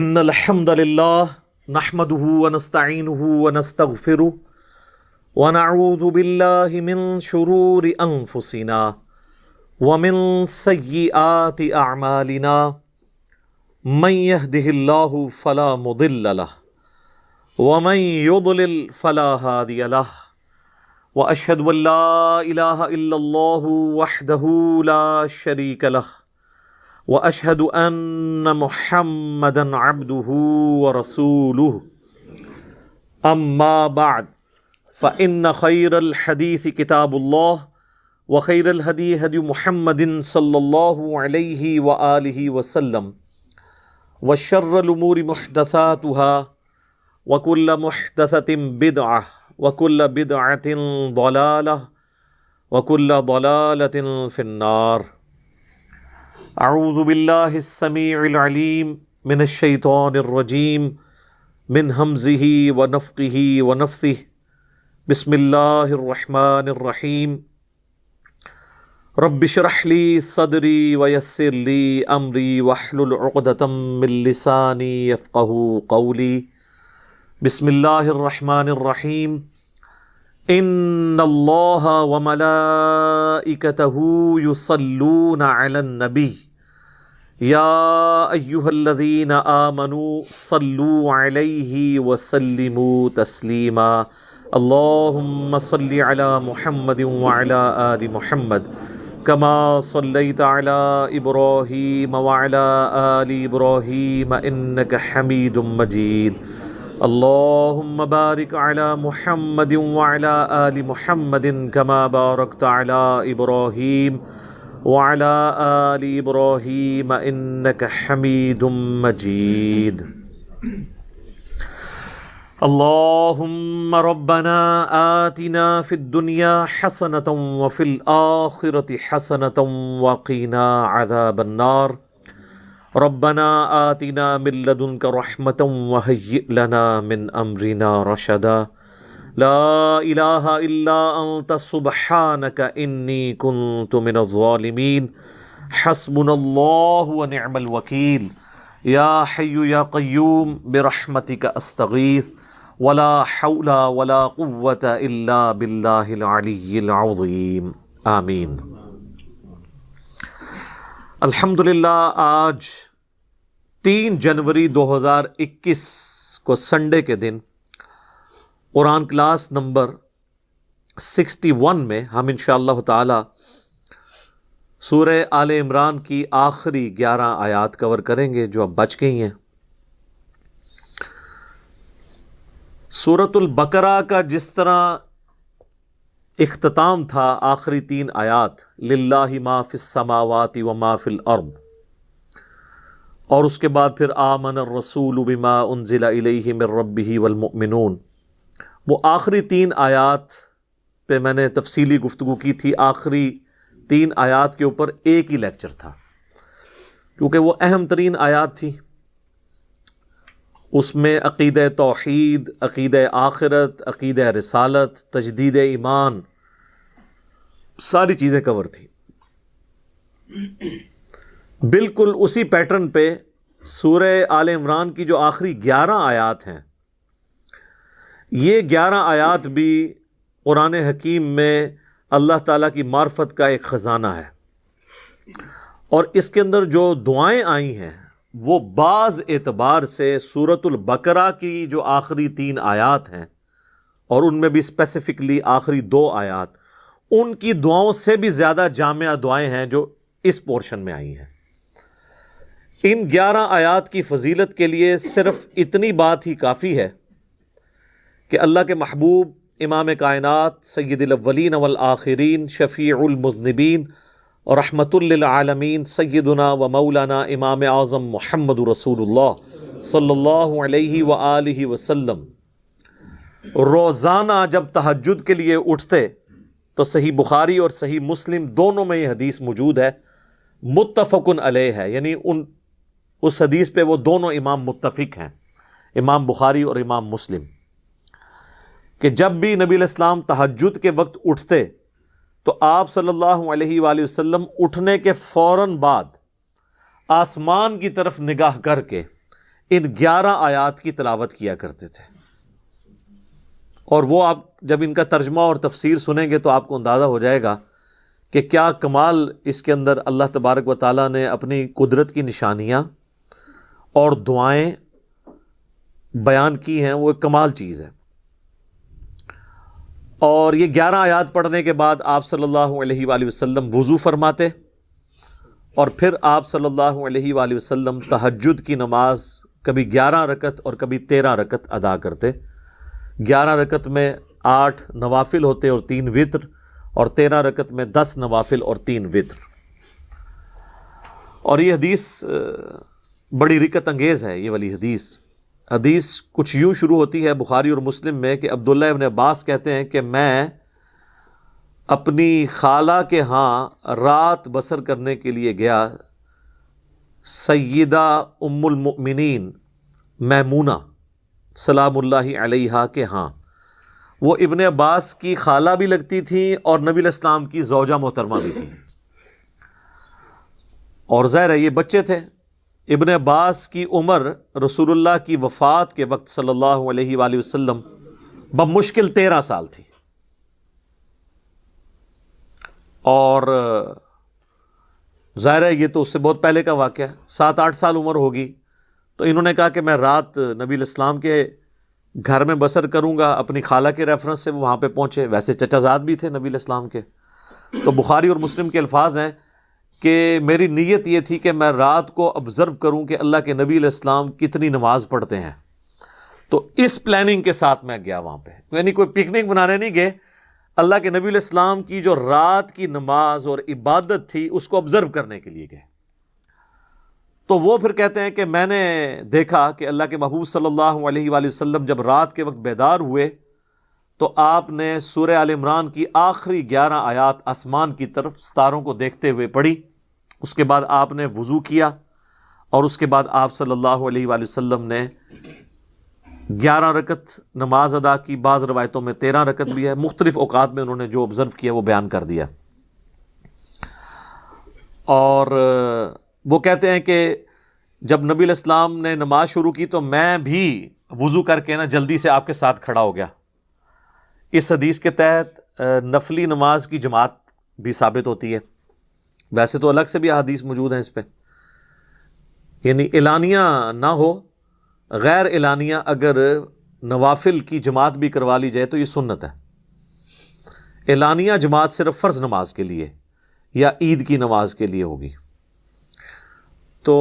ان الحمد لله نحمده ونستعينه ونستغفره ونعوذ بالله من شرور انفسنا ومن سيئات اعمالنا من يهده الله فلا مضل له ومن يضلل فلا هادي له واشهد ان لا اله الا الله وحده لا شريك له واشهد ان محمدا عبده ورسوله اما بعد فان خير الحديث كتاب الله وخير الهدي هدي محمد صلى الله عليه واله وسلم وشر الامور محدثاتها وكل محدثة بدعة وكل بدعة ضلالة وكل ضلالة في النار. اعوذ باللہ السمیع العلیم من الشیطان الرجیم من ہمزہ ونفخہ ونفثہ بسم اللہ الرحمن الرحیم رب اشرح لی صدری ویسر لی امری واحلل عقدۃ من لسانی یفقہوا قولی. بسم اللہ الرحمن الرحیم ان اللہ وملائکتہ یصلون علی النبی یا ایہا الذین آمنوا صلوا علیہ وسلموا تسلیما. اللہم صل علی محمد وعلی آل محمد کما صلیت علی ابراہیم وعلی آل ابراہیم انک حمید مجید. اللہم بارک علی محمد وعلی آل محمد کما بارکت علی ابراہیم وعلی آل ابراہیم انک حمید مجید. اللہم ربنا آتنا فی الدنیا حسنۃ وفی الآخرۃ حسنۃ وقنا عذاب النار. ربنا آتنا من لدنک رحمۃ وہیئ لنا من امرنا رشدا. لا الہ الا انت سبحانک انی کنت من الظالمین. حسبنا اللہ ونعم الوکیل. یا حی یا قیوم برحمتک استغیث ولا حول ولا قوة الا باللہ العلی العظیم. آمین. الحمدللہ آج 3 جنوری 2021 کو سنڈے کے دن قرآن کلاس نمبر 61 میں ہم انشاءاللہ تعالی سورہ آل عمران کی آخری 11 آیات کور کریں گے جو اب بچ گئی ہیں. سورۃ البقرہ کا جس طرح اختتام تھا آخری 3 آیات للہ ما فی السماوات و ما فی الارض، اور اس کے بعد پھر آمن الرسول بما انزل الیہ من ربہ والمؤمنون، وہ آخری 3 آیات پہ میں نے تفصیلی گفتگو کی تھی. آخری 3 آیات کے اوپر ایک ہی لیکچر تھا کیونکہ وہ اہم ترین آیات تھی. اس میں عقیدہ توحید، عقیدہ آخرت، عقیدہ رسالت، تجدید ایمان، ساری چیزیں کور تھی. بالکل اسی پیٹرن پہ سورہ آل عمران کی جو آخری 11 آیات ہیں، یہ 11 آیات بھی قرآن حکیم میں اللہ تعالیٰ کی معرفت کا ایک خزانہ ہے، اور اس کے اندر جو دعائیں آئی ہیں وہ بعض اعتبار سے سورۃ البقرہ کی جو آخری 3 آیات ہیں، اور ان میں بھی اسپیسیفکلی آخری 2 آیات، ان کی دعاؤں سے بھی زیادہ جامع دعائیں ہیں جو اس پورشن میں آئی ہیں. ان 11 آیات کی فضیلت کے لیے صرف اتنی بات ہی کافی ہے کہ اللہ کے محبوب امام کائنات سید الاولین والآخرین شفیع المذنبین اور رحمت للعالمین سیدنا و مولانا امام اعظم محمد رسول اللہ صلی اللہ علیہ وآلہ وسلم روزانہ جب تہجد کے لیے اٹھتے تو صحیح بخاری اور صحیح مسلم دونوں میں یہ حدیث موجود ہے، متفق علیہ ہے، یعنی اس حدیث پہ وہ دونوں امام متفق ہیں، امام بخاری اور امام مسلم، کہ جب بھی نبی علیہ السلام تہجد کے وقت اٹھتے تو آپ صلی اللہ علیہ وآلہ وسلم اٹھنے کے فوراً بعد آسمان کی طرف نگاہ کر کے ان 11 آیات کی تلاوت کیا کرتے تھے، اور وہ آپ جب ان کا ترجمہ اور تفسیر سنیں گے تو آپ کو اندازہ ہو جائے گا کہ کیا کمال اس کے اندر اللہ تبارک و تعالیٰ نے اپنی قدرت کی نشانیاں اور دعائیں بیان کی ہیں، وہ ایک کمال چیز ہے۔ اور یہ 11 آیات پڑھنے کے بعد آپ صلی اللہ علیہ وآلہ وسلم وضو فرماتے، اور پھر آپ صلی اللہ علیہ وآلہ وسلم تہجد کی نماز کبھی 11 رکعت اور کبھی 13 رکعت ادا کرتے۔ 11 رکعت میں 8 نوافل ہوتے اور 3 وتر، اور 13 رکعت میں 10 نوافل اور 3 وتر۔ اور یہ حدیث بڑی رکت انگیز ہے۔ یہ والی حدیث کچھ یوں شروع ہوتی ہے بخاری اور مسلم میں کہ عبداللہ ابن عباس کہتے ہیں کہ میں اپنی خالہ کے ہاں رات بسر کرنے کے لیے گیا، سیدہ ام المؤمنین میمونہ سلام اللہ علیہا کے ہاں۔ وہ ابن عباس کی خالہ بھی لگتی تھیں اور نبی علیہ السلام کی زوجہ محترمہ بھی تھیں، اور ظاہر ہے یہ بچے تھے۔ ابن عباس کی عمر رسول اللہ کی وفات کے وقت صلی اللہ علیہ وآلہ وسلم بمشکل 13 سال تھی، اور ظاہر ہے یہ تو اس سے بہت پہلے کا واقعہ ہے، 7-8 سال عمر ہوگی۔ تو انہوں نے کہا کہ میں رات نبی علیہ السلام کے گھر میں بسر کروں گا، اپنی خالہ کے ریفرنس سے وہ وہاں پہ پہنچے، ویسے چچا زاد بھی تھے نبی علیہ السلام کے۔ تو بخاری اور مسلم کے الفاظ ہیں کہ میری نیت یہ تھی کہ میں رات کو آبزرو کروں کہ اللہ کے نبی علیہ السلام کتنی نماز پڑھتے ہیں۔ تو اس پلاننگ کے ساتھ میں گیا وہاں پہ، یعنی کوئی پکنک بنانے نہیں گئے، اللہ کے نبی علیہ السلام کی جو رات کی نماز اور عبادت تھی اس کو آبزرو کرنے کے لیے گئے۔ تو وہ پھر کہتے ہیں کہ میں نے دیکھا کہ اللہ کے محبوب صلی اللہ علیہ وآلہ وسلم جب رات کے وقت بیدار ہوئے تو آپ نے سورہ آل عمران کی آخری 11 آیات آسمان کی طرف ستاروں کو دیکھتے ہوئے پڑھی۔ اس کے بعد آپ نے وضو کیا، اور اس کے بعد آپ صلی اللہ علیہ وآلہ وسلم نے 11 رکعت نماز ادا کی، بعض روایتوں میں 13 رکعت بھی ہے، مختلف اوقات میں انہوں نے جو آبزرو کیا وہ بیان کر دیا۔ اور وہ کہتے ہیں کہ جب نبی علیہ السلام نے نماز شروع کی تو میں بھی وضو کر کے جلدی سے آپ کے ساتھ کھڑا ہو گیا۔ اس حدیث کے تحت نفلی نماز کی جماعت بھی ثابت ہوتی ہے، ویسے تو الگ سے بھی احادیث موجود ہیں اس پہ، یعنی اعلانیہ نہ ہو، غیر اعلانیہ اگر نوافل کی جماعت بھی کروا لی جائے تو یہ سنت ہے۔ اعلانیہ جماعت صرف فرض نماز کے لیے یا عید کی نماز کے لیے ہوگی۔ تو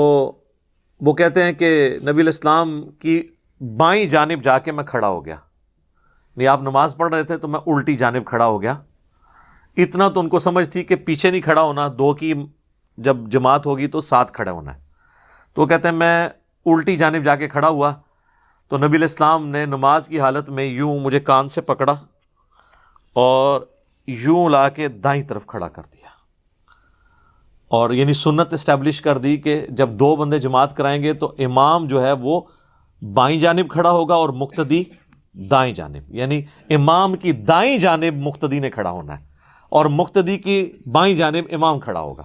وہ کہتے ہیں کہ نبی علیہ السلام کی بائیں جانب جا کے میں کھڑا ہو گیا، نہیں آپ نماز پڑھ رہے تھے تو میں الٹی جانب کھڑا ہو گیا۔ اتنا تو ان کو سمجھ تھی کہ پیچھے نہیں کھڑا ہونا، 2 کی جب جماعت ہوگی تو ساتھ کھڑا ہونا ہے۔ تو وہ کہتے ہیں میں الٹی جانب جا کے کھڑا ہوا تو نبی علیہ السلام نے نماز کی حالت میں یوں مجھے کان سے پکڑا اور یوں لا کے دائیں طرف کھڑا کر دیا، اور یعنی سنت اسٹیبلش کر دی کہ جب 2 بندے جماعت کرائیں گے تو امام جو ہے وہ بائیں جانب کھڑا ہوگا اور مقتدی دائیں جانب، یعنی امام کی دائیں جانب مقتدی نے کھڑا ہونا ہے اور مقتدی کی بائیں جانب امام کھڑا ہوگا۔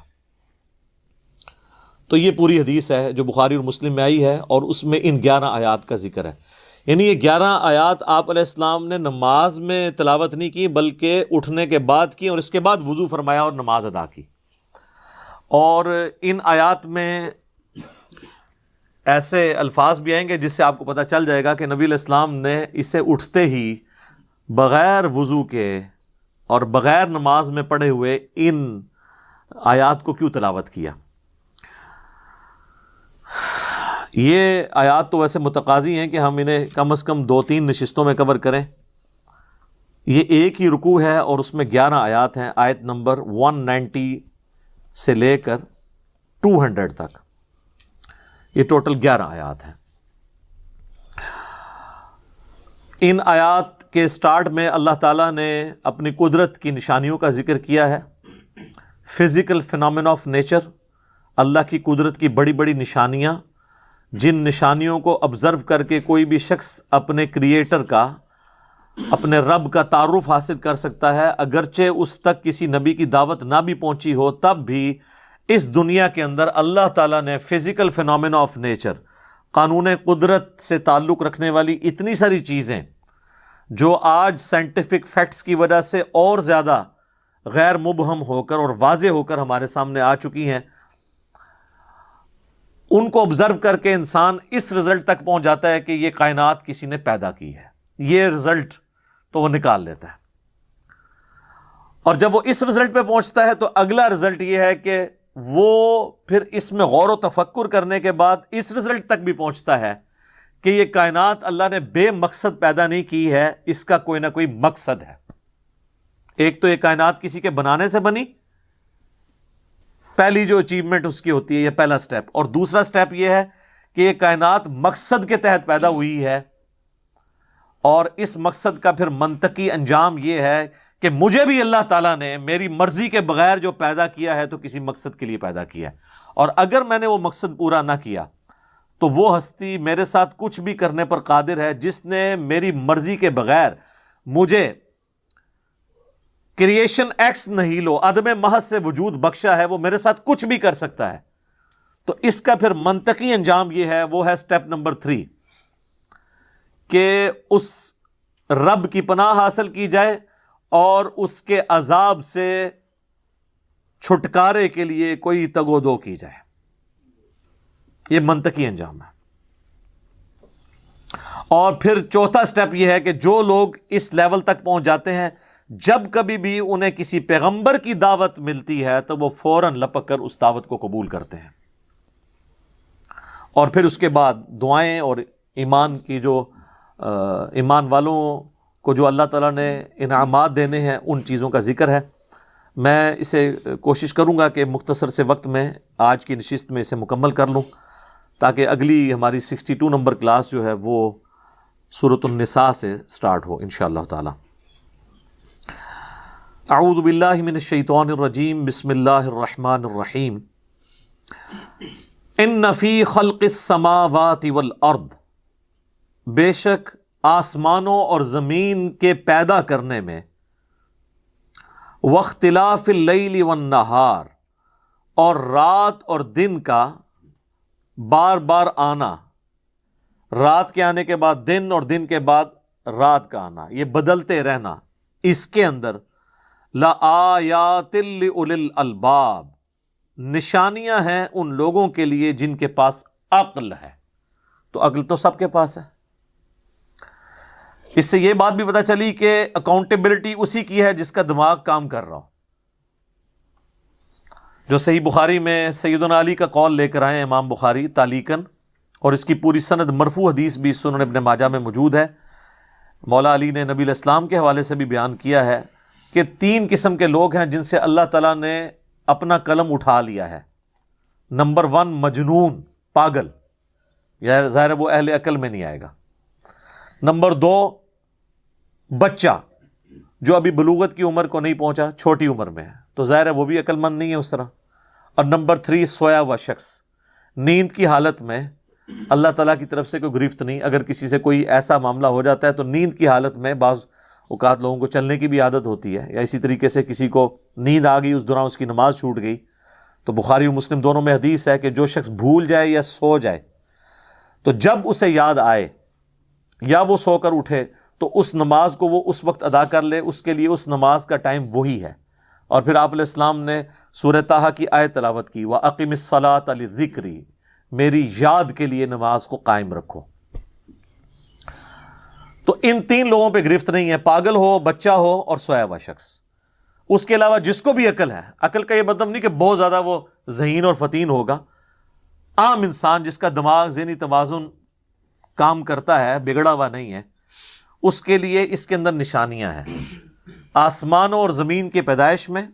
تو یہ پوری حدیث ہے جو بخاری اور مسلم میں آئی ہے، اور اس میں ان 11 آیات کا ذکر ہے۔ یعنی یہ 11 آیات آپ علیہ السلام نے نماز میں تلاوت نہیں کی بلکہ اٹھنے کے بعد کی، اور اس کے بعد وضو فرمایا اور نماز ادا کی۔ اور ان آیات میں ایسے الفاظ بھی آئیں گے جس سے آپ کو پتہ چل جائے گا کہ نبی علیہ السلام نے اسے اٹھتے ہی بغیر وضو کے اور بغیر نماز میں پڑھے ہوئے ان آیات کو کیوں تلاوت کیا۔ یہ آیات تو ویسے متقاضی ہیں کہ ہم انہیں کم از کم 2-3 نشستوں میں کور کریں۔ یہ ایک ہی رکوع ہے اور اس میں 11 آیات ہیں، آیت نمبر 190 سے لے کر 200 تک، یہ ٹوٹل 11 آیات ہیں۔ ان آیات کے سٹارٹ میں اللہ تعالیٰ نے اپنی قدرت کی نشانیوں کا ذکر کیا ہے، فزیکل فینومینا آف نیچر، اللہ کی قدرت کی بڑی بڑی نشانیاں، جن نشانیوں کو آبزرو کر کے کوئی بھی شخص اپنے کریٹر کا، اپنے رب کا تعارف حاصل کر سکتا ہے، اگرچہ اس تک کسی نبی کی دعوت نہ بھی پہنچی ہو، تب بھی اس دنیا کے اندر اللہ تعالیٰ نے فزیکل فینومینا آف نیچر، قانون قدرت سے تعلق رکھنے والی اتنی ساری چیزیں جو آج سائنٹیفک فیکٹس کی وجہ سے اور زیادہ غیر مبہم ہو کر اور واضح ہو کر ہمارے سامنے آ چکی ہیں، ان کو آبزرو کر کے انسان اس رزلٹ تک پہنچ جاتا ہے کہ یہ کائنات کسی نے پیدا کی ہے، یہ رزلٹ تو وہ نکال لیتا ہے۔ اور جب وہ اس رزلٹ پہ پہنچتا ہے تو اگلا رزلٹ یہ ہے کہ وہ پھر اس میں غور و تفکر کرنے کے بعد اس رزلٹ تک بھی پہنچتا ہے کہ یہ کائنات اللہ نے بے مقصد پیدا نہیں کی ہے، اس کا کوئی نہ کوئی مقصد ہے۔ ایک تو یہ کائنات کسی کے بنانے سے بنی، پہلی جو اچیومنٹ اس کی ہوتی ہے، یہ پہلا سٹیپ، اور دوسرا سٹیپ یہ ہے کہ یہ کائنات مقصد کے تحت پیدا ہوئی ہے، اور اس مقصد کا پھر منطقی انجام یہ ہے کہ مجھے بھی اللہ تعالیٰ نے میری مرضی کے بغیر جو پیدا کیا ہے تو کسی مقصد کے لیے پیدا کیا ہے، اور اگر میں نے وہ مقصد پورا نہ کیا تو وہ ہستی میرے ساتھ کچھ بھی کرنے پر قادر ہے، جس نے میری مرضی کے بغیر مجھے کریشن ایکس نہیلو عدم محض سے وجود بخشا ہے، وہ میرے ساتھ کچھ بھی کر سکتا ہے۔ تو اس کا پھر منطقی انجام یہ ہے، وہ ہے سٹیپ نمبر 3، کہ اس رب کی پناہ حاصل کی جائے اور اس کے عذاب سے چھٹکارے کے لیے کوئی تگ و دو کی جائے۔ یہ منطقی انجام ہے۔ اور پھر چوتھا سٹیپ یہ ہے کہ جو لوگ اس لیول تک پہنچ جاتے ہیں، جب کبھی بھی انہیں کسی پیغمبر کی دعوت ملتی ہے تو وہ فوراً لپک کر اس دعوت کو قبول کرتے ہیں، اور پھر اس کے بعد دعائیں اور ایمان کی جو ایمان والوں کو جو اللہ تعالیٰ نے انعامات دینے ہیں ان چیزوں کا ذکر ہے۔ میں اسے کوشش کروں گا کہ مختصر سے وقت میں آج کی نشست میں اسے مکمل کر لوں، تاکہ اگلی ہماری 62 نمبر کلاس جو ہے وہ سورۃ النساء سے سٹارٹ ہو انشاءاللہ تعالی۔ اعوذ باللہ من الشیطان الرجیم، بسم اللہ الرحمن الرحیم۔ ان فی خلق السماوات والارض، بے شک آسمانوں اور زمین کے پیدا کرنے میں، واختلاف اللیل والنہار، اور رات اور دن کا بار بار آنا، رات کے آنے کے بعد دن اور دن کے بعد رات کا آنا، یہ بدلتے رہنا، اس کے اندر لآیات لأولی الالباب، نشانیاں ہیں ان لوگوں کے لیے جن کے پاس عقل ہے۔ تو عقل تو سب کے پاس ہے۔ اس سے یہ بات بھی پتہ چلی کہ اکاؤنٹیبلٹی اسی کی ہے جس کا دماغ کام کر رہا ہو۔ جو صحیح بخاری میں سیدنا علی کا قول لے کر آئے امام بخاری تعلیقاً، اور اس کی پوری سند مرفوع حدیث بھی سنن ابن ماجہ میں موجود ہے۔ مولا علی نے نبی علیہ السلام کے حوالے سے بھی بیان کیا ہے کہ 3 قسم کے لوگ ہیں جن سے اللہ تعالیٰ نے اپنا قلم اٹھا لیا ہے۔ نمبر 1 مجنون، پاگل، ظاہر ہے وہ اہل عقل میں نہیں آئے گا۔ نمبر 2 بچہ، جو ابھی بلوغت کی عمر کو نہیں پہنچا، چھوٹی عمر میں ہے، تو ظاہر ہے وہ بھی عقل مند نہیں ہے اس طرح۔ اور نمبر 3 سویا ہوا شخص، نیند کی حالت میں، اللہ تعالیٰ کی طرف سے کوئی گرفت نہیں۔ اگر کسی سے کوئی ایسا معاملہ ہو جاتا ہے تو نیند کی حالت میں، بعض اوقات لوگوں کو چلنے کی بھی عادت ہوتی ہے، یا اسی طریقے سے کسی کو نیند آ گئی، اس دوران اس کی نماز چھوٹ گئی، تو بخاری و مسلم دونوں میں حدیث ہے کہ جو شخص بھول جائے یا سو جائے تو جب اسے یاد آئے یا وہ سو کر اٹھے تو اس نماز کو وہ اس وقت ادا کر لے، اس کے لیے اس نماز کا ٹائم وہی ہے۔ اور پھر آپ علیہ السلام نے سورہ طٰہٰ کی آیت تلاوت کی، وَأَقِمِ الصَّلَاةَ لِذِكْرِي، میری یاد کے لیے نماز کو قائم رکھو۔ تو ان 3 لوگوں پہ گرفت نہیں ہے، پاگل ہو، بچہ ہو اور سویا ہوا شخص۔ اس کے علاوہ جس کو بھی عقل ہے، عقل کا یہ مطلب نہیں کہ بہت زیادہ وہ ذہین اور فطین ہوگا، عام انسان جس کا دماغ ذہنی توازن کام کرتا ہے، بگڑا ہوا نہیں ہے، اس کے لیے اس کے اندر نشانیاں ہیں، آسمانوں اور زمین کی پیدائش میں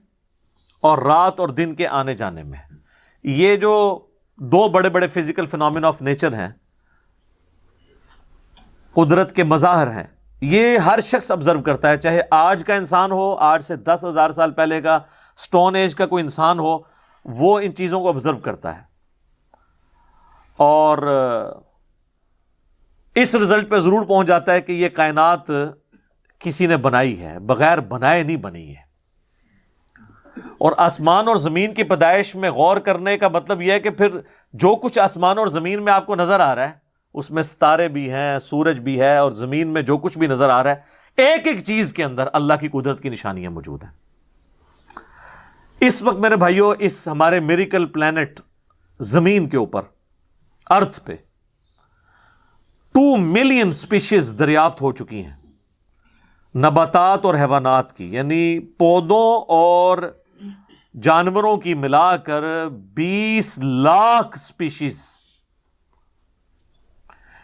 اور رات اور دن کے آنے جانے میں۔ یہ جو 2 بڑے بڑے فزیکل فینومینا آف نیچر ہیں، قدرت کے مظاہر ہیں، یہ ہر شخص آبزرو کرتا ہے، چاہے آج کا انسان ہو، آج سے 10,000 سال پہلے کا سٹون ایج کا کوئی انسان ہو، وہ ان چیزوں کو آبزرو کرتا ہے، اور اس رزلٹ پہ ضرور پہنچ جاتا ہے کہ یہ کائنات کسی نے بنائی ہے، بغیر بنائے نہیں بنی ہے۔ اور آسمان اور زمین کی پیدائش میں غور کرنے کا مطلب یہ ہے کہ پھر جو کچھ آسمان اور زمین میں آپ کو نظر آ رہا ہے اس میں ستارے بھی ہیں، سورج بھی ہے، اور زمین میں جو کچھ بھی نظر آ رہا ہے، ایک ایک چیز کے اندر اللہ کی قدرت کی نشانیاں موجود ہیں۔ اس وقت میرے بھائیوں اس ہمارے میریکل پلانٹ زمین کے اوپر، ارتھ پہ 2 ملین سپیشیز دریافت ہو چکی ہیں، نباتات اور حیوانات کی، یعنی پودوں اور جانوروں کی ملا کر 20 لاکھ سپیشیز،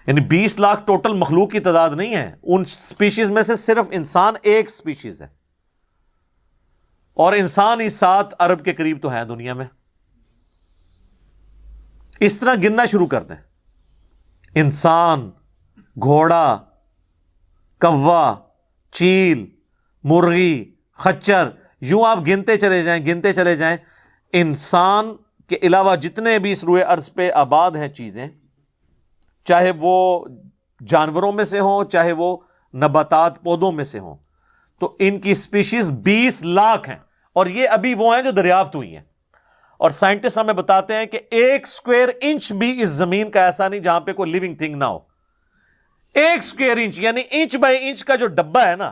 یعنی 20 لاکھ ٹوٹل مخلوق کی تعداد نہیں ہے، ان سپیشیز میں سے صرف انسان ایک سپیشیز ہے، اور انسان ہی 7 ارب کے قریب تو ہیں دنیا میں۔ اس طرح گننا شروع کر دیں، انسان، گھوڑا، کوا، چیل، مرغی، خچر، یوں آپ گنتے چلے جائیں، انسان کے علاوہ جتنے بھی اس روئے ارض پہ آباد ہیں چیزیں، چاہے وہ جانوروں میں سے ہوں، چاہے وہ نباتات پودوں میں سے ہوں، تو ان کی سپیشیز 20 لاکھ ہیں، اور یہ ابھی وہ ہیں جو دریافت ہوئی ہیں۔ اور سائنٹسٹ ہمیں بتاتے ہیں کہ 1 اسکوائر انچ بھی اس زمین کا ایسا نہیں جہاں پہ کوئی لیونگ تھنگ نہ ہو۔ 1 اسکوائر انچ یعنی انچ بائی انچ کا جو ڈبہ ہے نا،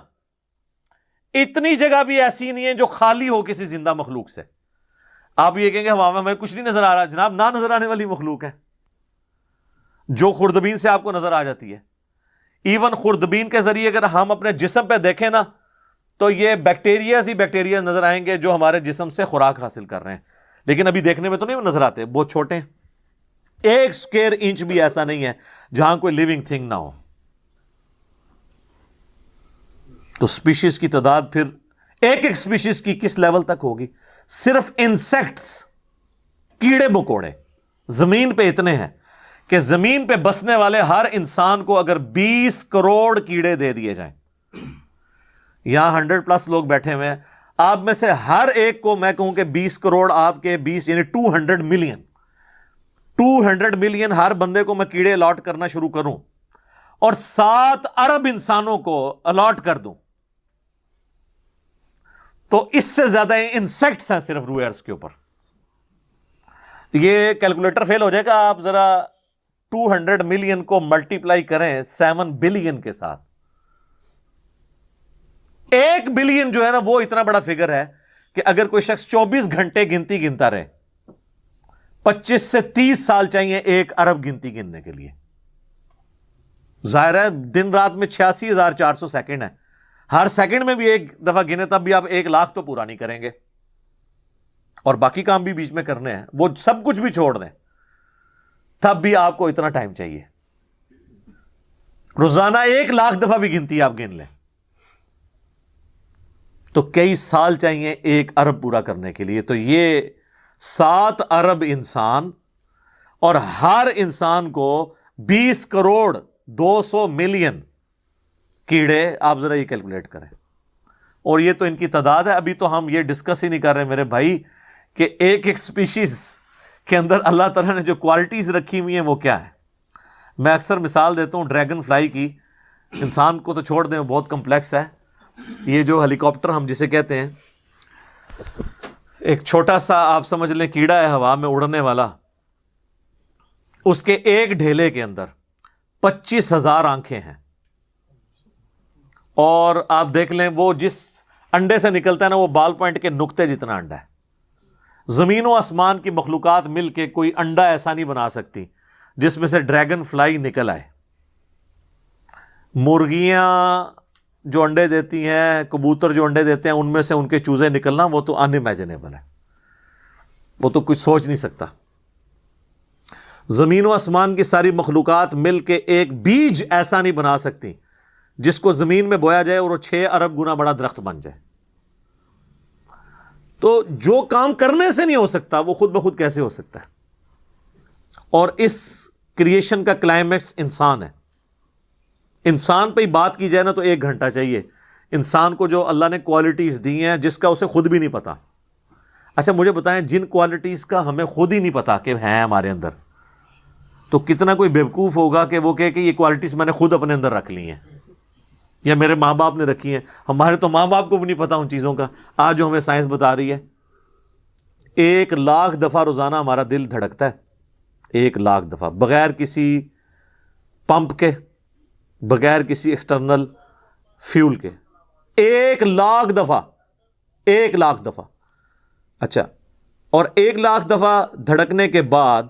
اتنی جگہ بھی ایسی نہیں ہے جو خالی ہو کسی زندہ مخلوق سے۔ آپ یہ کہیں گے ہوا میں ہمیں کچھ نہیں نظر آ رہا، جناب نہ نظر آنے والی مخلوق ہے جو خوردبین سے آپ کو نظر آ جاتی ہے۔ ایون خوردبین کے ذریعے اگر ہم اپنے جسم پہ دیکھیں نا، تو یہ بیکٹیریاز ہی بیکٹیریاز نظر آئیں گے جو ہمارے جسم سے خوراک حاصل کر رہے ہیں، لیکن ابھی دیکھنے میں تو نہیں نظر آتے، بہت چھوٹے ہیں۔ 1 اسکوائر انچ بھی ایسا نہیں ہے جہاں کوئی لیونگ تھنگ نہ ہو۔ تو سپیشیز کی تعداد پھر ایک ایک سپیشیز کی کس لیول تک ہوگی؟ صرف انسیکٹس، کیڑے مکوڑے زمین پہ اتنے ہیں کہ زمین پہ بسنے والے ہر انسان کو اگر 20 کروڑ کیڑے دے دیے جائیں، یہاں 100+ لوگ بیٹھے ہوئے ہیں، آپ میں سے ہر ایک کو میں کہوں کہ 20 کروڑ آپ کے 20 یعنی 200 ملین ہر بندے کو میں کیڑے الاٹ کرنا شروع کروں اور 7 ارب انسانوں کو الاٹ کر دوں، تو اس سے زیادہ انسیکٹس ہیں صرف روئے ارض کے اوپر۔ یہ کیلکولیٹر فیل ہو جائے گا، آپ ذرا 200 ملین کو ملٹیپلائی کریں 7 بلین کے ساتھ۔ 1 بلین جو ہے نا وہ اتنا بڑا فگر ہے کہ اگر کوئی شخص 24 گھنٹے گنتی گنتا رہے، 25 سے 30 سال چاہیے 1 ارب گنتی گننے کے لیے۔ ظاہر ہے دن رات میں 86,400 سیکنڈ ہے، ہر سیکنڈ میں بھی 1 دفعہ گنے تب بھی آپ 1 لاکھ تو پورا نہیں کریں گے، اور باقی کام بھی بیچ میں کرنے ہیں، وہ سب کچھ بھی چھوڑ دیں تب بھی آپ کو اتنا ٹائم چاہیے۔ روزانہ 1 لاکھ دفعہ بھی گنتی آپ گن لیں تو کئی سال چاہیے 1 ارب پورا کرنے کے لیے۔ تو یہ 7 ارب انسان، اور ہر انسان کو 20 کروڑ 200 ملین کیڑے، آپ ذرا یہ کیلکولیٹ کریں، اور یہ تو ان کی تعداد ہے۔ ابھی تو ہم یہ ڈسکس ہی نہیں کر رہے میرے بھائی کہ ایک ایک سپیشیز کے اندر اللہ تعالیٰ نے جو کوالٹیز رکھی ہوئی ہیں وہ کیا ہے۔ میں اکثر مثال دیتا ہوں ڈریگن فلائی کی، انسان کو تو چھوڑ دیں بہت کمپلیکس ہے۔ یہ جو ہیلی کاپٹر ہم جسے کہتے ہیں، ایک چھوٹا سا آپ سمجھ لیں کیڑا ہے ہوا میں اڑنے والا، اس کے ایک ڈھیلے کے اندر 25,000 آنکھیں ہیں، اور آپ دیکھ لیں وہ جس انڈے سے نکلتا ہے نا وہ بال پوائنٹ کے نقطے جتنا انڈا ہے۔ زمین و آسمان کی مخلوقات مل کے کوئی انڈا ایسا نہیں بنا سکتی جس میں سے ڈریگن فلائی نکل آئے۔ مرغیاں جو انڈے دیتی ہیں، کبوتر جو انڈے دیتے ہیں، ان میں سے ان کے چوزے نکلنا وہ تو ان امیجنیبل ہے، وہ تو کچھ سوچ نہیں سکتا۔ زمین و آسمان کی ساری مخلوقات مل کے ایک بیج ایسا نہیں بنا سکتی جس کو زمین میں بویا جائے اور وہ 6 ارب گنا بڑا درخت بن جائے۔ تو جو کام کرنے سے نہیں ہو سکتا وہ خود بخود کیسے ہو سکتا ہے؟ اور اس کریشن کا کلائمیکس انسان ہے۔ انسان پہ ہی بات کی جائے نا تو 1 گھنٹہ چاہیے۔ انسان کو جو اللہ نے کوالٹیز دی ہیں جس کا اسے خود بھی نہیں پتا۔ اچھا مجھے بتائیں، جن کوالٹیز کا ہمیں خود ہی نہیں پتا کہ ہیں ہمارے اندر، تو کتنا کوئی بیوقوف ہوگا کہ وہ کہے کہ یہ کوالٹیز میں نے خود اپنے اندر رکھ لی ہیں یا میرے ماں باپ نے رکھی ہیں۔ ہمارے تو ماں باپ کو بھی نہیں پتا ان چیزوں کا، آج جو ہمیں سائنس بتا رہی ہے۔ 1 لاکھ دفعہ روزانہ ہمارا دل دھڑکتا ہے، 1 لاکھ دفعہ، بغیر کسی پمپ کے، بغیر کسی ایکسٹرنل فیول کے، 1,00,000 دفعہ، 1,00,000 دفعہ. اچھا، اور 1,00,000 دفعہ دھڑکنے کے بعد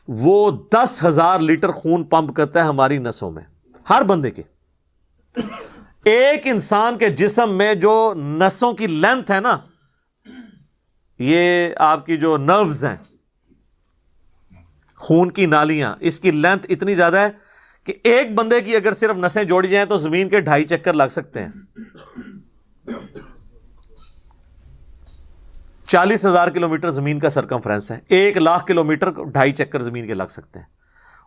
وہ 10,000 لیٹر خون پمپ کرتا ہے ہماری نسوں میں، ہر بندے کے. ایک انسان کے جسم میں جو نسوں کی لینتھ ہے نا، یہ آپ کی جو نروز ہیں، خون کی نالیاں، اس کی لینتھ اتنی زیادہ ہے کہ ایک بندے کی اگر صرف نسیں جوڑی جائیں تو زمین کے 2.5 چکر لگ سکتے ہیں. 40,000 کلومیٹر زمین کا سرکمفرنس ہے، 1,00,000 کلومیٹر 2.5 چکر زمین کے لگ سکتے ہیں.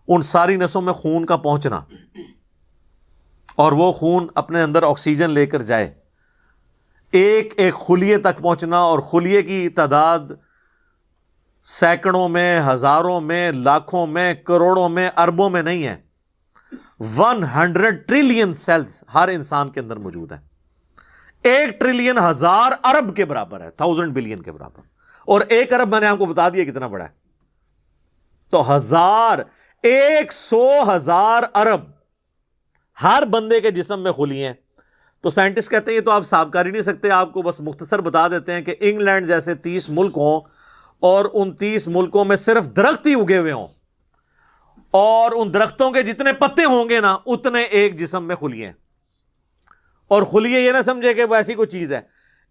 ان ساری نسوں میں خون کا پہنچنا اور وہ خون اپنے اندر آکسیجن لے کر جائے، ایک ایک خلیے تک پہنچنا، اور خلیے کی تعداد سینکڑوں میں، ہزاروں میں، لاکھوں میں، کروڑوں میں، اربوں میں نہیں ہے. 100 ٹریلین سیلز ہر انسان کے اندر موجود ہیں. 1 ٹریلین 1000 ارب کے برابر ہے، 1000 بلین کے برابر. اور 1 ارب میں نے آپ کو بتا دیا کتنا بڑا ہے. تو 100,000 ارب ہر بندے کے جسم میں خلیے ہیں. تو سائنٹسٹ کہتے ہیں یہ تو آپ حساب کر ہی نہیں سکتے، آپ کو بس مختصر بتا دیتے ہیں کہ انگلینڈ جیسے 30 ملک ہوں اور ان 30 ملکوں میں صرف درخت ہی اگے ہوئے ہوں، اور ان درختوں کے جتنے پتے ہوں گے نا اتنے ایک جسم میں خلیے ہیں. اور خلیے یہ نہ سمجھے کہ وہ ایسی کوئی چیز ہے،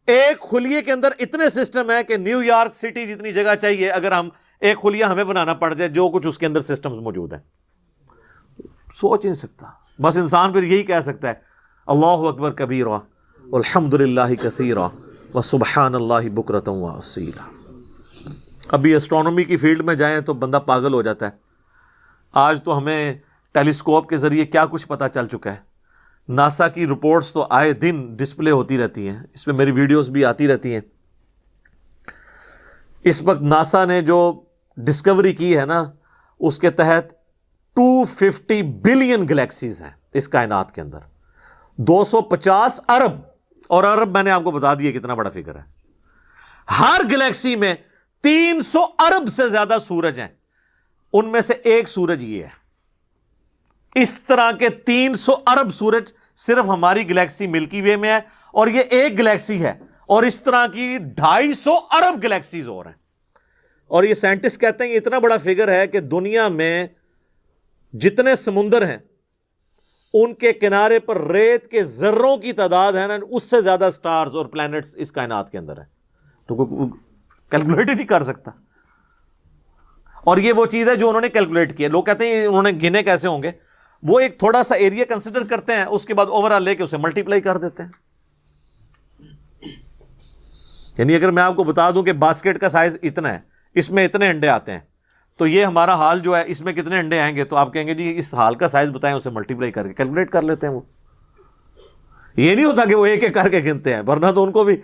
ایک خلیے کے اندر اتنے سسٹم ہے کہ نیو یارک سٹی جتنی جگہ چاہیے اگر ہم ایک خلیہ ہمیں بنانا پڑ جائے، جو کچھ اس کے اندر سسٹمز موجود ہیں. سوچ نہیں سکتا. بس انسان پھر یہی کہہ سکتا ہے اللہ اکبر کبیرہ والحمد للہ کثیرہ وسبحان اللہ بکرۃ واصیلا. ابھی اسٹرانومی کی فیلڈ میں جائیں تو بندہ پاگل ہو جاتا ہے. آج تو ہمیں ٹیلیسکوپ کے ذریعے کیا کچھ پتہ چل چکا ہے. ناسا کی رپورٹس تو آئے دن ڈسپلے ہوتی رہتی ہیں، اس میں میری ویڈیوز بھی آتی رہتی ہیں. اس وقت ناسا نے جو ڈسکوری کی ہے نا، اس کے تحت 250 بلین گلیکسیز ہیں اس کائنات کے اندر، 250 ارب. اور ارب میں نے آپ کو بتا دیا کتنا بڑا فگر ہے. ہر گلیکسی میں 300 ارب سے زیادہ سورج ہیں، ان میں سے ایک سورج یہ ہے. اس طرح کے 300 ارب سورج صرف ہماری گلیکسی ملکی وے میں ہے، اور یہ ایک گلیکسی ہے، اور اس طرح کی 250 ارب گلیکسیز اور ہیں. اور یہ سائنٹسٹ کہتے ہیں کہ اتنا بڑا فگر ہے کہ دنیا میں جتنے سمندر ہیں ان کے کنارے پر ریت کے ذروں کی تعداد ہے نا، اس سے زیادہ سٹارز اور پلانٹس اس کائنات کے اندر ہیں. تو کوئی کیلکولیٹ ہی نہیں کر سکتا. اور یہ وہ چیز ہے جو انہوں نے کیلکولیٹ کی ہے. لوگ کہتے ہیں انہوں نے گنے کیسے ہوں گے؟ وہ ایک تھوڑا سا ایریا کنسیڈر کرتے ہیں، اس کے بعد اوور آل لے کے اسے ملٹیپلائی کر دیتے ہیں. یعنی اگر میں آپ کو بتا دوں کہ باسکٹ کا سائز اتنا ہے، اس میں اتنے انڈے آتے ہیں، تو یہ ہمارا حال جو ہے اس میں کتنے انڈے آئیں گے، تو آپ کہیں گے جی اس حال کا سائز بتائیں، اسے ملٹیپلائی کر کے کیلکولیٹ کر لیتے ہیں. وہ یہ نہیں ہوتا کہ وہ ایک ایک کر کے گنتے ہیں، ورنہ تو ان کو بھی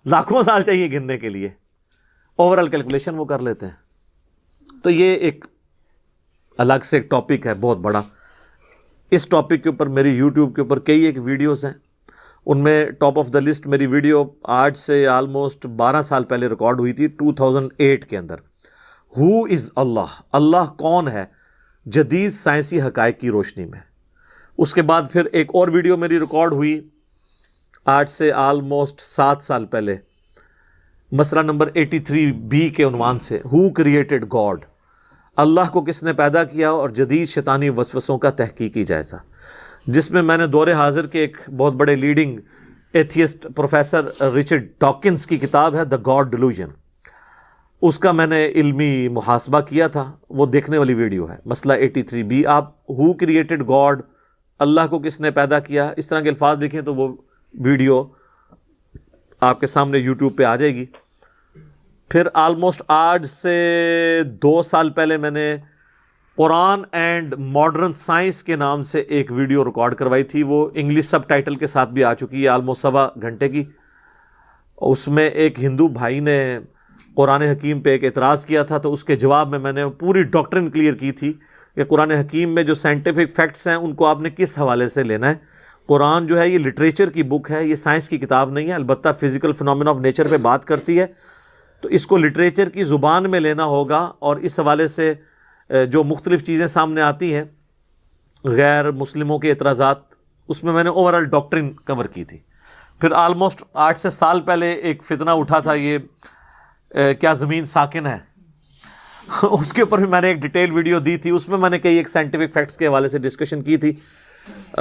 لاکھوں سال چاہیے گننے کے لیے. اوور آل کیلکولیشن وہ کر لیتے ہیں. تو یہ ایک الگ سے ایک ٹاپک ہے بہت بڑا. اس ٹاپک کے اوپر میری یوٹیوب کے اوپر کئی ایک ویڈیوز ہیں. ان میں ٹاپ آف دا لسٹ میری ویڈیو آج سے آلموسٹ 12 سال پہلے ریکارڈ ہوئی تھی، 2008 کے اندر. ہو از اللہ، اللہ کون ہے جدید سائنسی حقائق کی روشنی میں. اس کے بعد پھر ایک اور ویڈیو میری ریکارڈ ہوئی آج سے آلموسٹ 7 سال پہلے، مسئلہ نمبر 83B کے عنوان سے، ہو کریٹڈ گاڈ، اللہ کو کس نے پیدا کیا اور جدید شیطانی وسوسوں کا تحقیقی جائزہ، جس میں میں نے دور حاضر کے ایک بہت بڑے leading atheist professor Richard Dawkins کی کتاب ہے دا گاڈ ڈیلوژن، اس کا میں نے علمی محاسبہ کیا تھا. وہ دیکھنے والی ویڈیو ہے، مسئلہ 83B. آپ ہو کریٹڈ گاڈ، اللہ کو کس نے پیدا کیا، اس طرح کے الفاظ دیکھیں تو وہ ویڈیو آپ کے سامنے یوٹیوب پہ آ جائے گی. پھر آلموسٹ آج سے 2 سال پہلے میں نے قرآن اینڈ ماڈرن سائنس کے نام سے ایک ویڈیو ریکارڈ کروائی تھی. وہ انگلش سب ٹائٹل کے ساتھ بھی آ چکی ہے، آلموسٹ 1.25 گھنٹے کی. اس میں ایک ہندو بھائی نے قرآن حکیم پہ ایک اعتراض کیا تھا، تو اس کے جواب میں نے پوری ڈاکٹرن کلیئر کی تھی کہ قرآن حکیم میں جو سائنٹیفک فیکٹس ہیں ان کو آپ نے کس حوالے سے لینا ہے. قرآن جو ہے یہ لٹریچر کی بک ہے، یہ سائنس کی کتاب نہیں ہے. البتہ فزیکل فنومینا آف نیچر پہ بات کرتی ہے، تو اس کو لٹریچر کی زبان میں لینا ہوگا. اور اس حوالے سے جو مختلف چیزیں سامنے آتی ہیں غیر مسلموں کے اعتراضات، اس میں نے اوور آل ڈاکٹرن کور کی تھی. پھر آلموسٹ 8 سے سال پہلے ایک فتنہ اٹھا تھا، یہ کیا زمین ساکن ہے، اس کے اوپر بھی میں نے ایک ڈیٹیل ویڈیو دی تھی. اس میں میں نے کئی ایک سائنٹیفک فیکٹس کے حوالے سے ڈسکشن کی تھی.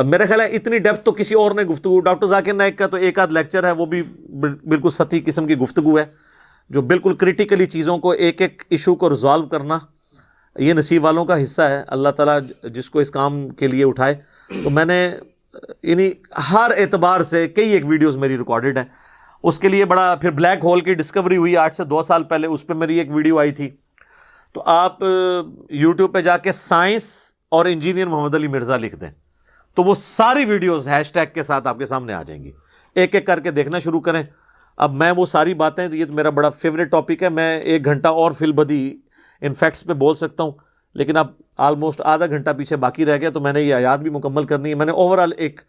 میرا خیال ہے اتنی ڈیپتھ تو کسی اور نے گفتگو، ڈاکٹر ذاکر نائک کا تو ایک آدھ لیکچر ہے، وہ بھی بالکل سطحی قسم کی گفتگو ہے، جو بالکل کریٹیکلی چیزوں کو ایک ایک ایشو کو ریزالو کرنا یہ نصیب والوں کا حصہ ہے. اللہ تعالیٰ جس کو اس کام کے لیے اٹھائے. تو میں نے یعنی ہر اعتبار سے کئی ایک ویڈیوز میری ریکارڈڈ ہیں. اس کے لیے بڑا پھر بلیک ہول کی ڈسکوری ہوئی 8 سے 2 سال پہلے، اس پہ میری ایک ویڈیو آئی تھی. تو آپ یوٹیوب پہ جا کے سائنس اور انجینئر محمد علی مرزا لکھ دیں تو وہ ساری ویڈیوز ہیش ٹیگ کے ساتھ آپ کے سامنے آ جائیں گی. ایک ایک کر کے دیکھنا شروع کریں. اب میں وہ ساری باتیں، یہ تو میرا بڑا فیوریٹ ٹاپک ہے، میں 1 گھنٹہ اور فی البدی ان فیکٹس پہ بول سکتا ہوں، لیکن اب آلموسٹ آدھا گھنٹہ پیچھے باقی رہ گیا، تو میں نے یہ آیات بھی مکمل کرنی ہے. میں نے اوور آل ایک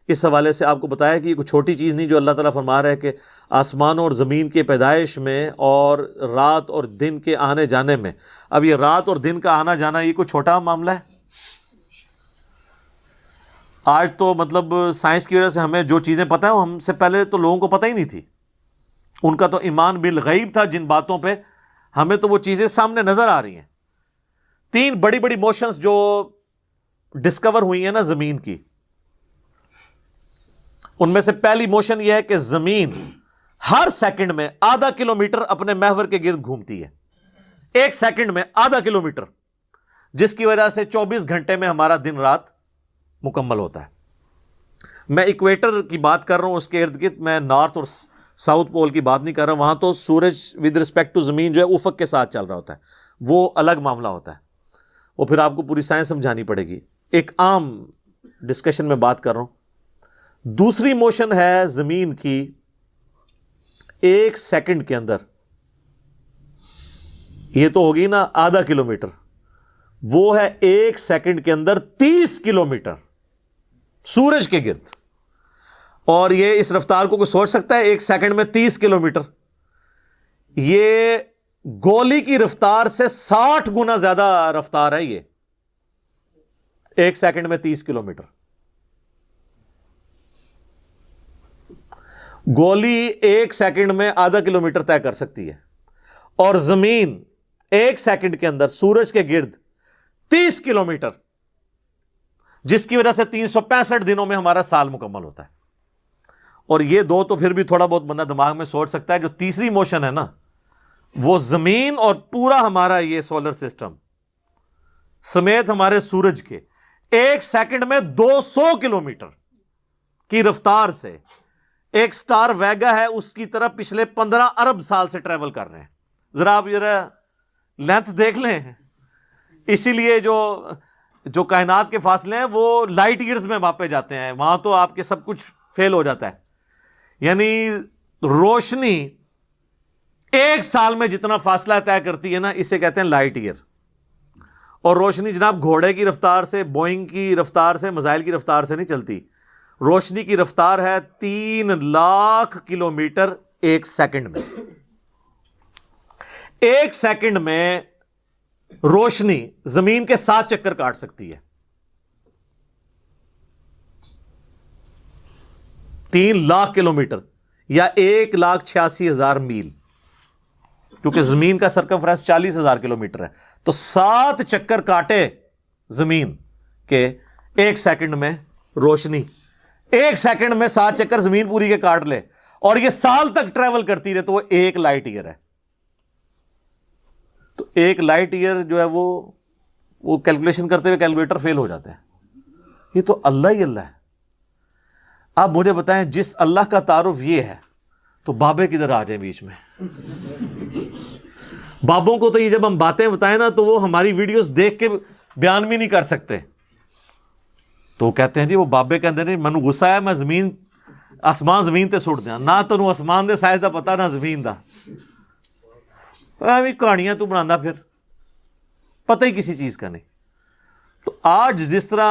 اس حوالے سے آپ کو بتایا کہ یہ کوئی چھوٹی چیز نہیں جو اللہ تعالیٰ فرما رہا ہے کہ آسمانوں اور زمین کے پیدائش میں اور رات اور دن کے آنے جانے میں. اب یہ رات اور دن کا آنا جانا یہ کوئی چھوٹا معاملہ ہے؟ آج تو مطلب سائنس کی وجہ سے ہمیں جو چیزیں پتہ ہیں وہ ہم سے پہلے تو لوگوں کو پتہ ہی نہیں تھی. ان کا تو ایمان بالغیب تھا جن باتوں پہ، ہمیں تو وہ چیزیں سامنے نظر آ رہی ہیں. 3 بڑی بڑی موشنز جو ڈسکور ہوئی ہیں نا زمین کی، ان میں سے پہلی موشن یہ ہے کہ زمین ہر سیکنڈ میں آدھا کلومیٹر اپنے محور کے گرد گھومتی ہے. 1 سیکنڈ میں آدھا کلومیٹر، جس کی وجہ سے 24 گھنٹے میں ہمارا دن رات مکمل ہوتا ہے. میں ایکویٹر کی بات کر رہا ہوں، اس کے ارد گرد، میں نارتھ اور ساؤتھ پول کی بات نہیں کر رہا. وہاں تو سورج ود رسپیکٹ ٹو زمین جو ہے افق کے ساتھ چل رہا ہوتا ہے، وہ الگ معاملہ ہوتا ہے. وہ پھر آپ کو پوری سائنس سمجھانی پڑے گی. ایک عام ڈسکشن میں بات کر رہا ہوں. دوسری موشن ہے زمین کی 1 سیکنڈ کے اندر، یہ تو ہوگی نا آدھا کلومیٹر، وہ ہے 1 سیکنڈ کے اندر 30 کلومیٹر سورج کے گرد. اور یہ اس رفتار کو کوئی سوچ سکتا ہے؟ 1 سیکنڈ میں 30 کلومیٹر، یہ گولی کی رفتار سے 60 گنا زیادہ رفتار ہے. یہ 1 سیکنڈ میں 30 کلومیٹر. گولی 1 سیکنڈ میں آدھا کلومیٹر طے کر سکتی ہے، اور زمین 1 سیکنڈ کے اندر سورج کے گرد 30 کلومیٹر، جس کی وجہ سے 365 دنوں میں ہمارا سال مکمل ہوتا ہے. اور یہ 2 تو پھر بھی تھوڑا بہت بندہ دماغ میں سوچ سکتا ہے. جو تیسری موشن ہے نا، وہ زمین اور پورا ہمارا یہ سولر سسٹم سمیت ہمارے سورج کے 1 سیکنڈ میں 200 کلومیٹر کی رفتار سے ایک سٹار ویگا ہے اس کی طرف پچھلے 15 ارب سال سے ٹریول کر رہے ہیں. ذرا آپ لینتھ دیکھ لیں. اسی لیے جو کائنات کے فاصلے ہیں وہ لائٹ ایئرز میں ماپے جاتے ہیں. وہاں تو آپ کے سب کچھ فیل ہو جاتا ہے. یعنی روشنی 1 سال میں جتنا فاصلہ طے کرتی ہے نا، اسے کہتے ہیں لائٹ ایئر. اور روشنی جناب گھوڑے کی رفتار سے، بوئنگ کی رفتار سے، میزائل کی رفتار سے نہیں چلتی. روشنی کی رفتار ہے 3 لاکھ کلومیٹر 1 سیکنڈ میں. 1 سیکنڈ میں روشنی زمین کے 7 چکر کاٹ سکتی ہے. 3 لاکھ کلومیٹر یا 1,86,000 میل، کیونکہ زمین کا سرکمفرنس 40,000 کلومیٹر ہے. تو 7 چکر کاٹے زمین کے 1 سیکنڈ میں روشنی، 1 سیکنڈ میں 7 چکر زمین پوری کے کاٹ لے، اور یہ سال تک ٹریول کرتی رہے، تو وہ 1 لائٹ ایئر ہے. تو 1 لائٹ ایئر جو ہے وہ کیلکولیشن کرتے ہوئے کیلکولیٹر فیل ہو جاتا ہے. یہ تو اللہ ہی اللہ ہے. آپ مجھے بتائیں، جس اللہ کا تعارف یہ ہے تو بابے کدھر آ جائیں بیچ میں؟ بابوں کو تو یہ جب ہم باتیں بتائیں نا تو وہ ہماری ویڈیوز دیکھ کے بیان بھی نہیں کر سکتے. تو وہ کہتے ہیں جی وہ بابے کہتے ہیں مینوں غصہ ہے، میں آسمان زمین تے سٹ دیا. نہ تینوں آسمان دے سائز دا پتا نہ زمین دا، ایویں کہانیاں تو بنانا، پھر پتہ ہی کسی چیز کا نہیں. تو آج جس طرح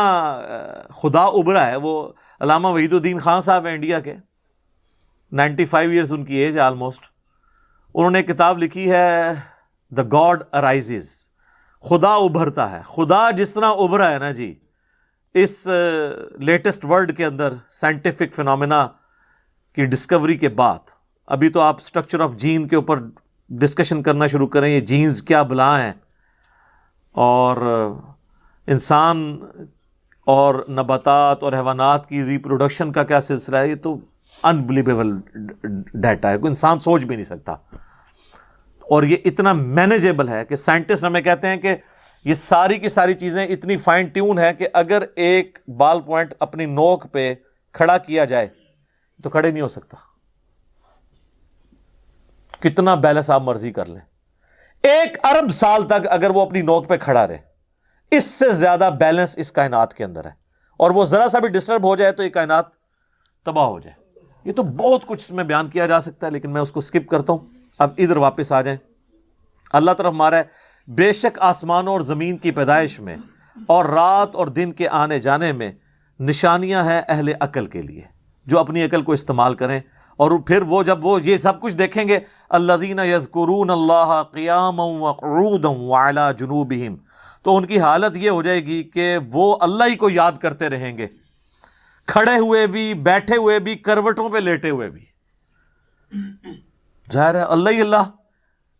خدا ابھرا ہے، وہ علامہ وحید الدین خان صاحب ہیں انڈیا کے، 95 ایئرز ان کی ایج ہے آلموسٹ. انہوں نے ایک کتاب لکھی ہے دا گاڈ ارائزز، خدا ابھرتا ہے. خدا جس طرح ابھرا ہے نا جی، اس لیٹسٹ ورلڈ کے اندر سائنٹیفک فنومینا کی ڈسکوری کے بعد ابھی تو آپ اسٹرکچر آف جین کے اوپر ڈسکشن کرنا شروع کریں، یہ جینز کیا بلا ہیں، اور انسان اور نباتات اور حیوانات کی ریپروڈکشن کا کیا سلسلہ ہے، یہ تو انبلیویبل ڈیٹا ہے، کوئی انسان سوچ بھی نہیں سکتا. اور یہ اتنا مینیجیبل ہے کہ سائنٹسٹ ہمیں کہتے ہیں کہ یہ ساری کی ساری چیزیں اتنی فائن ٹیون ہے کہ اگر ایک بال پوائنٹ اپنی نوک پہ کھڑا کیا جائے تو کھڑے نہیں ہو سکتا، کتنا بیلنس آپ مرضی کر لیں. 1 ارب سال تک اگر وہ اپنی نوک پہ کھڑا رہے، اس سے زیادہ بیلنس اس کائنات کے اندر ہے، اور وہ ذرا سا بھی ڈسٹرب ہو جائے تو یہ کائنات تباہ ہو جائے. یہ تو بہت کچھ اس میں بیان کیا جا سکتا ہے، لیکن میں اس کو سکپ کرتا ہوں. اب ادھر واپس آ جائیں. اللہ طرف ہمارا ہے، بے شک آسمانوں اور زمین کی پیدائش میں اور رات اور دن کے آنے جانے میں نشانیاں ہیں اہل عقل کے لیے، جو اپنی عقل کو استعمال کریں. اور پھر وہ جب وہ یہ سب کچھ دیکھیں گے، الذین یذکرون اللہ قیاما وقعودا وعلی جنوبہم، تو ان کی حالت یہ ہو جائے گی کہ وہ اللہ ہی کو یاد کرتے رہیں گے، کھڑے ہوئے بھی، بیٹھے ہوئے بھی، کروٹوں پہ لیٹے ہوئے بھی. ظاہر ہے اللہ ہی اللہ.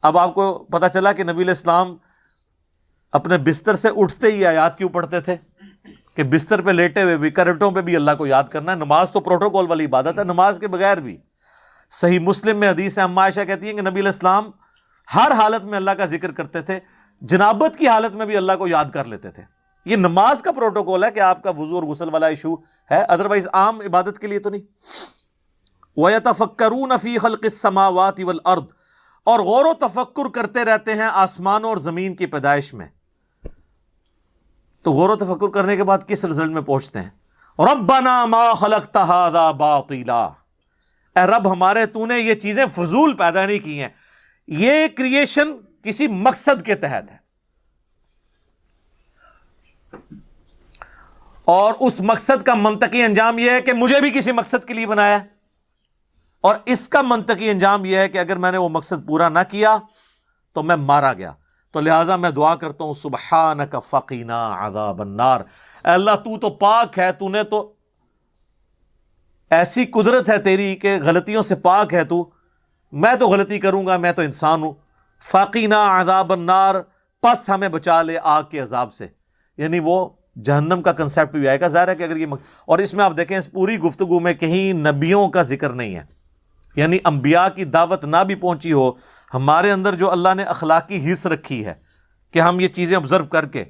اب آپ کو پتہ چلا کہ نبی علیہ السلام اپنے بستر سے اٹھتے ہی آیات کیوں پڑھتے تھے، کہ بستر پہ لیٹے ہوئے بھی، کروٹوں پہ بھی اللہ کو یاد کرنا ہے. نماز تو پروٹوکول والی عبادت ہے، نماز کے بغیر بھی. صحیح مسلم میں حدیث ہے، اما عائشہ کہتی ہیں کہ نبی علیہ السلام ہر حالت میں اللہ کا ذکر کرتے تھے، جنابت کی حالت میں بھی اللہ کو یاد کر لیتے تھے. یہ نماز کا پروٹوکول ہے کہ آپ کا وضو اور غسل والا ایشو ہے، ادروائز عام عبادت کے لیے تو نہیں. وَيَتَفَكَّرُونَ فِي خَلْقِ السَّمَاوَاتِ وَالْأَرْضِ، اور غور و تفکر کرتے رہتے ہیں آسمانوں اور زمین کی پیدائش میں. تو غور و تفکر کرنے کے بعد کس رزلٹ میں پہنچتے ہیں؟ رَبَّنَا مَا خَلَقْتَ هَذَا بَاطِلًا، اے رب ہمارے تو نے یہ چیزیں فضول پیدا نہیں کی ہیں، یہ کریشن کسی مقصد کے تحت ہے، اور اس مقصد کا منطقی انجام یہ ہے کہ مجھے بھی کسی مقصد کے لیے بنایا ہے، اور اس کا منطقی انجام یہ ہے کہ اگر میں نے وہ مقصد پورا نہ کیا تو میں مارا گیا. تو لہٰذا میں دعا کرتا ہوں سبحانک فقینا عذاب النار، اے اللہ تو تو پاک ہے، تو نے تو ایسی قدرت ہے تیری کہ غلطیوں سے پاک ہے تو، میں تو غلطی کروں گا، میں تو انسان ہوں. فقینا عذاب النار، پس ہمیں بچا لے آگ کے عذاب سے. یعنی وہ جہنم کا کنسیپٹ بھی آئے گا. ظاہر ہے کہ اگر یہ اور اس میں آپ دیکھیں اس پوری گفتگو میں کہیں نبیوں کا ذکر نہیں ہے، یعنی انبیاء کی دعوت نہ بھی پہنچی ہو، ہمارے اندر جو اللہ نے اخلاقی حص رکھی ہے کہ ہم یہ چیزیں آبزرو کر کے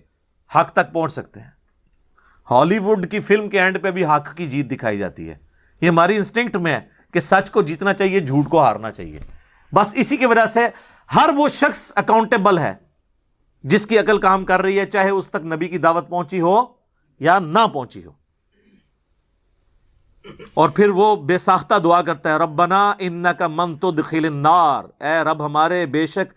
حق تک پہنچ سکتے ہیں. ہالی ووڈ کی فلم کے اینڈ پہ بھی حق کی جیت دکھائی جاتی ہے. یہ ہماری انسٹنکٹ میں ہے کہ سچ کو جیتنا چاہیے، جھوٹ کو ہارنا چاہیے. بس اسی کی وجہ سے ہر وہ شخص اکاؤنٹیبل ہے جس کی عقل کام کر رہی ہے، چاہے اس تک نبی کی دعوت پہنچی ہو یا نہ پہنچی ہو. اور پھر وہ بے ساختہ دعا کرتا ہے، ربنا انک من تدخل النار، اے رب ہمارے بے شک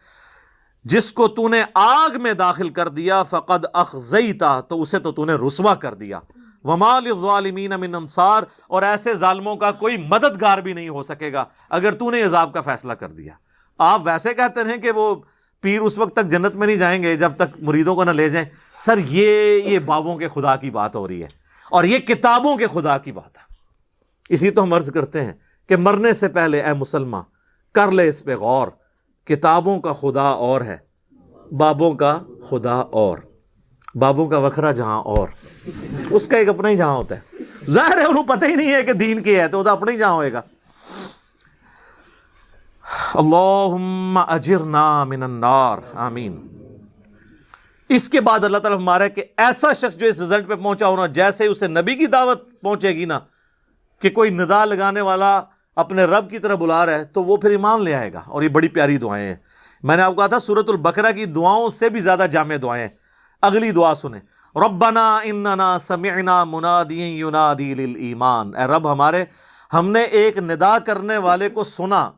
جس کو تو نے آگ میں داخل کر دیا، فقد اخزیتہ، تو اسے تو نے رسوا کر دیا. وما للظالمین من انصار، اور ایسے ظالموں کا کوئی مددگار بھی نہیں ہو سکے گا اگر تو نے عذاب کا فیصلہ کر دیا. آپ ویسے کہتے ہیں کہ وہ پیر اس وقت تک جنت میں نہیں جائیں گے جب تک مریدوں کو نہ لے جائیں. سر یہ بابوں کے خدا کی بات ہو رہی ہے، اور یہ کتابوں کے خدا کی بات ہے. اسی تو ہم عرض کرتے ہیں کہ مرنے سے پہلے اے مسلمان کر لے اس پہ غور، کتابوں کا خدا اور ہے، بابوں کا خدا اور، بابوں کا وکھرا جہاں اور، اس کا ایک اپنا ہی جہاں ہوتا ہے. ظاہر ہے انہوں پتہ ہی نہیں ہے کہ دین کی ہے، تو وہ اپنا ہی جہاں ہوئے گا. اللہم اجرنا من النار، آمین. اس کے بعد اللہ تعالیٰ ہمارا ہے کہ ایسا شخص جو اس رزلٹ پہ پہنچا ہونا، جیسے اسے نبی کی دعوت پہنچے گی نا کہ کوئی ندا لگانے والا اپنے رب کی طرف بلا رہا ہے، تو وہ پھر ایمان لے آئے گا. اور یہ بڑی پیاری دعائیں ہیں. میں نے آپ کو کہا تھا سورۃ البقرہ کی دعاؤں سے بھی زیادہ جامع دعائیں ہیں. اگلی دعا سنیں، ربنا اننا سمعنا منادیا ینادی للایمان، اے رب ہمارے ہم نے ایک ندا کرنے والے کو سنا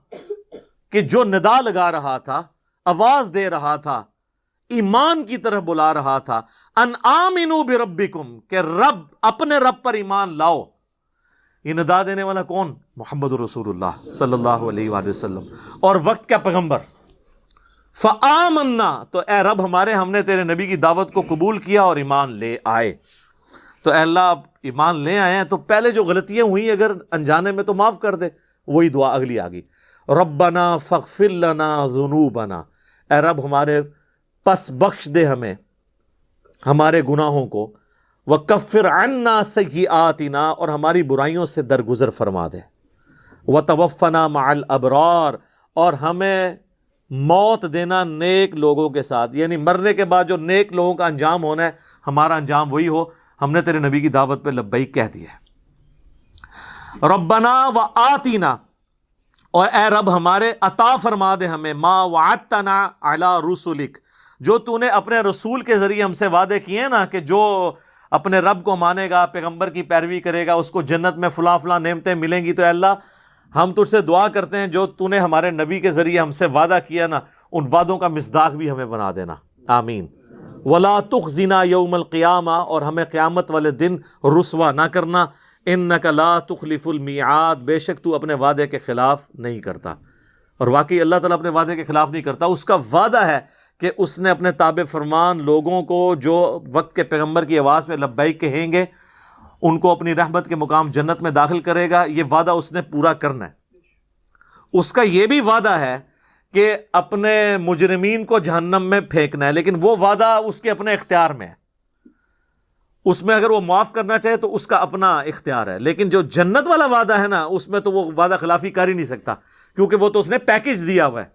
کہ جو ندا لگا رہا تھا، آواز دے رہا تھا، ایمان کی طرف بلا رہا تھا، ان آمنوا بربکم، کہ رب اپنے رب پر ایمان لاؤ. یہ ندا دینے والا کون؟ محمد رسول اللہ صلی اللہ علیہ وآلہ وسلم، اور وقت کا پیغمبر. فآمنا، تو اے رب ہمارے ہم نے تیرے نبی کی دعوت کو قبول کیا اور ایمان لے آئے. تو اے اللہ آپ ایمان لے آئے ہیں تو پہلے جو غلطیاں ہوئی اگر انجانے میں تو معاف کر دے. وہی دعا اگلی آ گئی, ربنا فاغفر لنا ذنوبنا, اے رب ہمارے پس بخش دے ہمیں ہمارے گناہوں کو, وکفر عنا سیئاتنا, اور ہماری برائیوں سے درگزر فرما دے, وتوفنا مع الابرار, اور ہمیں موت دینا نیک لوگوں کے ساتھ, یعنی مرنے کے بعد جو نیک لوگوں کا انجام ہونا ہے ہمارا انجام وہی ہو. ہم نے تیرے نبی کی دعوت پہ لبیک کہہ دیا ہے. ربنا وآتنا, اور اے رب ہمارے عطا فرما دے ہمیں ما وعدتنا علی رسلک, جو تو نے اپنے رسول کے ذریعے ہم سے وعدے کیے ہیں نا کہ جو اپنے رب کو مانے گا, پیغمبر کی پیروی کرے گا, اس کو جنت میں فلاں فلاں نعمتیں ملیں گی. تو اے اللہ ہم تجھ سے دعا کرتے ہیں جو تو نے ہمارے نبی کے ذریعے ہم سے وعدہ کیا نا, ان وعدوں کا مصداق بھی ہمیں بنا دینا, آمین. ولا تخزنا یوم القیامہ, اور ہمیں قیامت والے دن رسوا نہ کرنا. انک لا تخلف المیعاد, بے شک تو اپنے وعدے کے خلاف نہیں کرتا. اور واقعی اللہ تعالیٰ اپنے وعدے کے خلاف نہیں کرتا. اس کا وعدہ ہے کہ اس نے اپنے تابع فرمان لوگوں کو جو وقت کے پیغمبر کی آواز پہ لبیک کہیں گے ان کو اپنی رحمت کے مقام جنت میں داخل کرے گا. یہ وعدہ اس نے پورا کرنا ہے. اس کا یہ بھی وعدہ ہے کہ اپنے مجرمین کو جہنم میں پھینکنا ہے, لیکن وہ وعدہ اس کے اپنے اختیار میں ہے. اس میں اگر وہ معاف کرنا چاہے تو اس کا اپنا اختیار ہے, لیکن جو جنت والا وعدہ ہے نا اس میں تو وہ وعدہ خلافی کر ہی نہیں سکتا, کیونکہ وہ تو اس نے پیکج دیا ہوا ہے.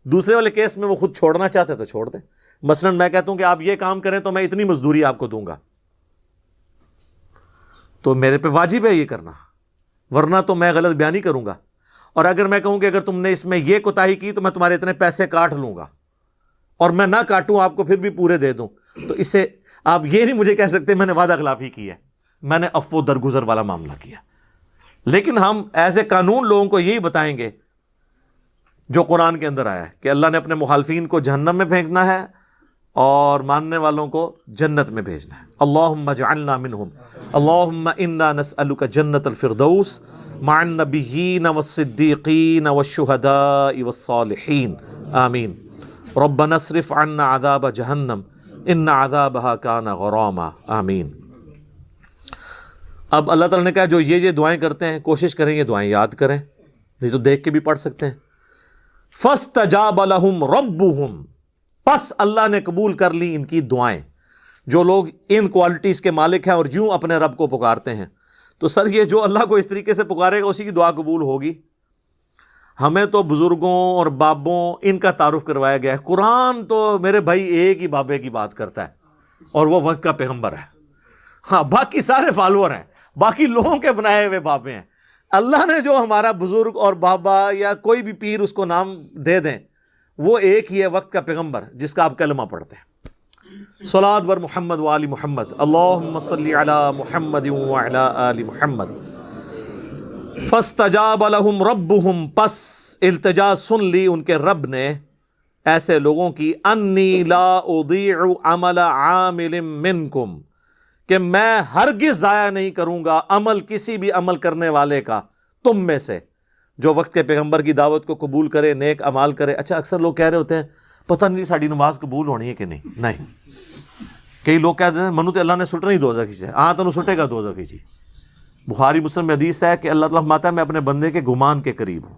دوسرے والے کیس میں وہ خود چھوڑنا چاہتے تو چھوڑ دیں. مثلا میں کہتا ہوں کہ آپ یہ کام کریں تو میں اتنی مزدوری آپ کو دوں گا, تو میرے پہ واجب ہے یہ کرنا, ورنہ تو میں غلط بیانی کروں گا. اور اگر میں کہوں کہ اگر تم نے اس میں یہ کوتاہی کی تو میں تمہارے اتنے پیسے کاٹ لوں گا, اور میں نہ کاٹوں آپ کو پھر بھی پورے دے دوں, تو اس سے آپ یہ نہیں مجھے کہہ سکتے میں نے وعدہ خلافی کی ہے, میں نے عفو درگزر والا معاملہ کیا. لیکن ہم ایز اے قانون لوگوں کو یہی بتائیں گے جو قرآن کے اندر آیا ہے کہ اللہ نے اپنے مخالفین کو جہنم میں پھینکنا ہے اور ماننے والوں کو جنت میں بھیجنا ہے. اللہم اجعلنا منہم, اللہم انا نسألک جنت الفردوس مع النبیین والصدیقین والشہداء والصالحین, آمین. ربنا اصرف عنا عذاب جہنم ان عذابها کان غراما, آمین. اب اللہ تعالیٰ نے کہا جو یہ دعائیں کرتے ہیں کوشش کریں یہ دعائیں یاد کریں, نہیں تو دیکھ کے بھی پڑھ سکتے ہیں. فاستجاب لهم ربهم, پس اللہ نے قبول کر لی ان کی دعائیں. جو لوگ ان کوالٹیز کے مالک ہیں اور یوں اپنے رب کو پکارتے ہیں, تو سر یہ جو اللہ کو اس طریقے سے پکارے گا اسی کی دعا قبول ہوگی. ہمیں تو بزرگوں اور بابوں ان کا تعارف کروایا گیا ہے. قرآن تو میرے بھائی ایک ہی بابے کی بات کرتا ہے اور وہ وقت کا پیغمبر ہے. ہاں باقی سارے فالوور ہیں, باقی لوگوں کے بنائے ہوئے بابے ہیں. اللہ نے جو ہمارا بزرگ اور بابا یا کوئی بھی پیر اس کو نام دے دیں, وہ ایک ہی ہے وقت کا پیغمبر جس کا آپ کلمہ پڑھتے ہیں. صلاۃ بر محمد وآل محمد, اللہم صلی علی محمد وعلی آل محمد. فاستجاب لهم ربهم, پس التجا سن لی ان کے رب نے ایسے لوگوں کی, انی لا اضیع عمل عامل منکم, کہ میں ہرگز ضائع نہیں کروں گا عمل کسی بھی عمل کرنے والے کا تم میں سے جو وقت کے پیغمبر کی دعوت کو قبول کرے, نیک اعمال کرے. اچھا اکثر لوگ کہہ رہے ہوتے ہیں پتہ نہیں ساڑی نماز قبول ہونی ہے کہ نہیں. کئی لوگ کہتے ہیں منو تے اللہ نے سٹنا ہی دوزخ سے, ہاں تو سٹے گا دوزخ ہی. بخاری مسلم میں حدیث ہے کہ اللہ تعالیٰ فرماتا ہے میں اپنے بندے کے گمان کے قریب ہوں.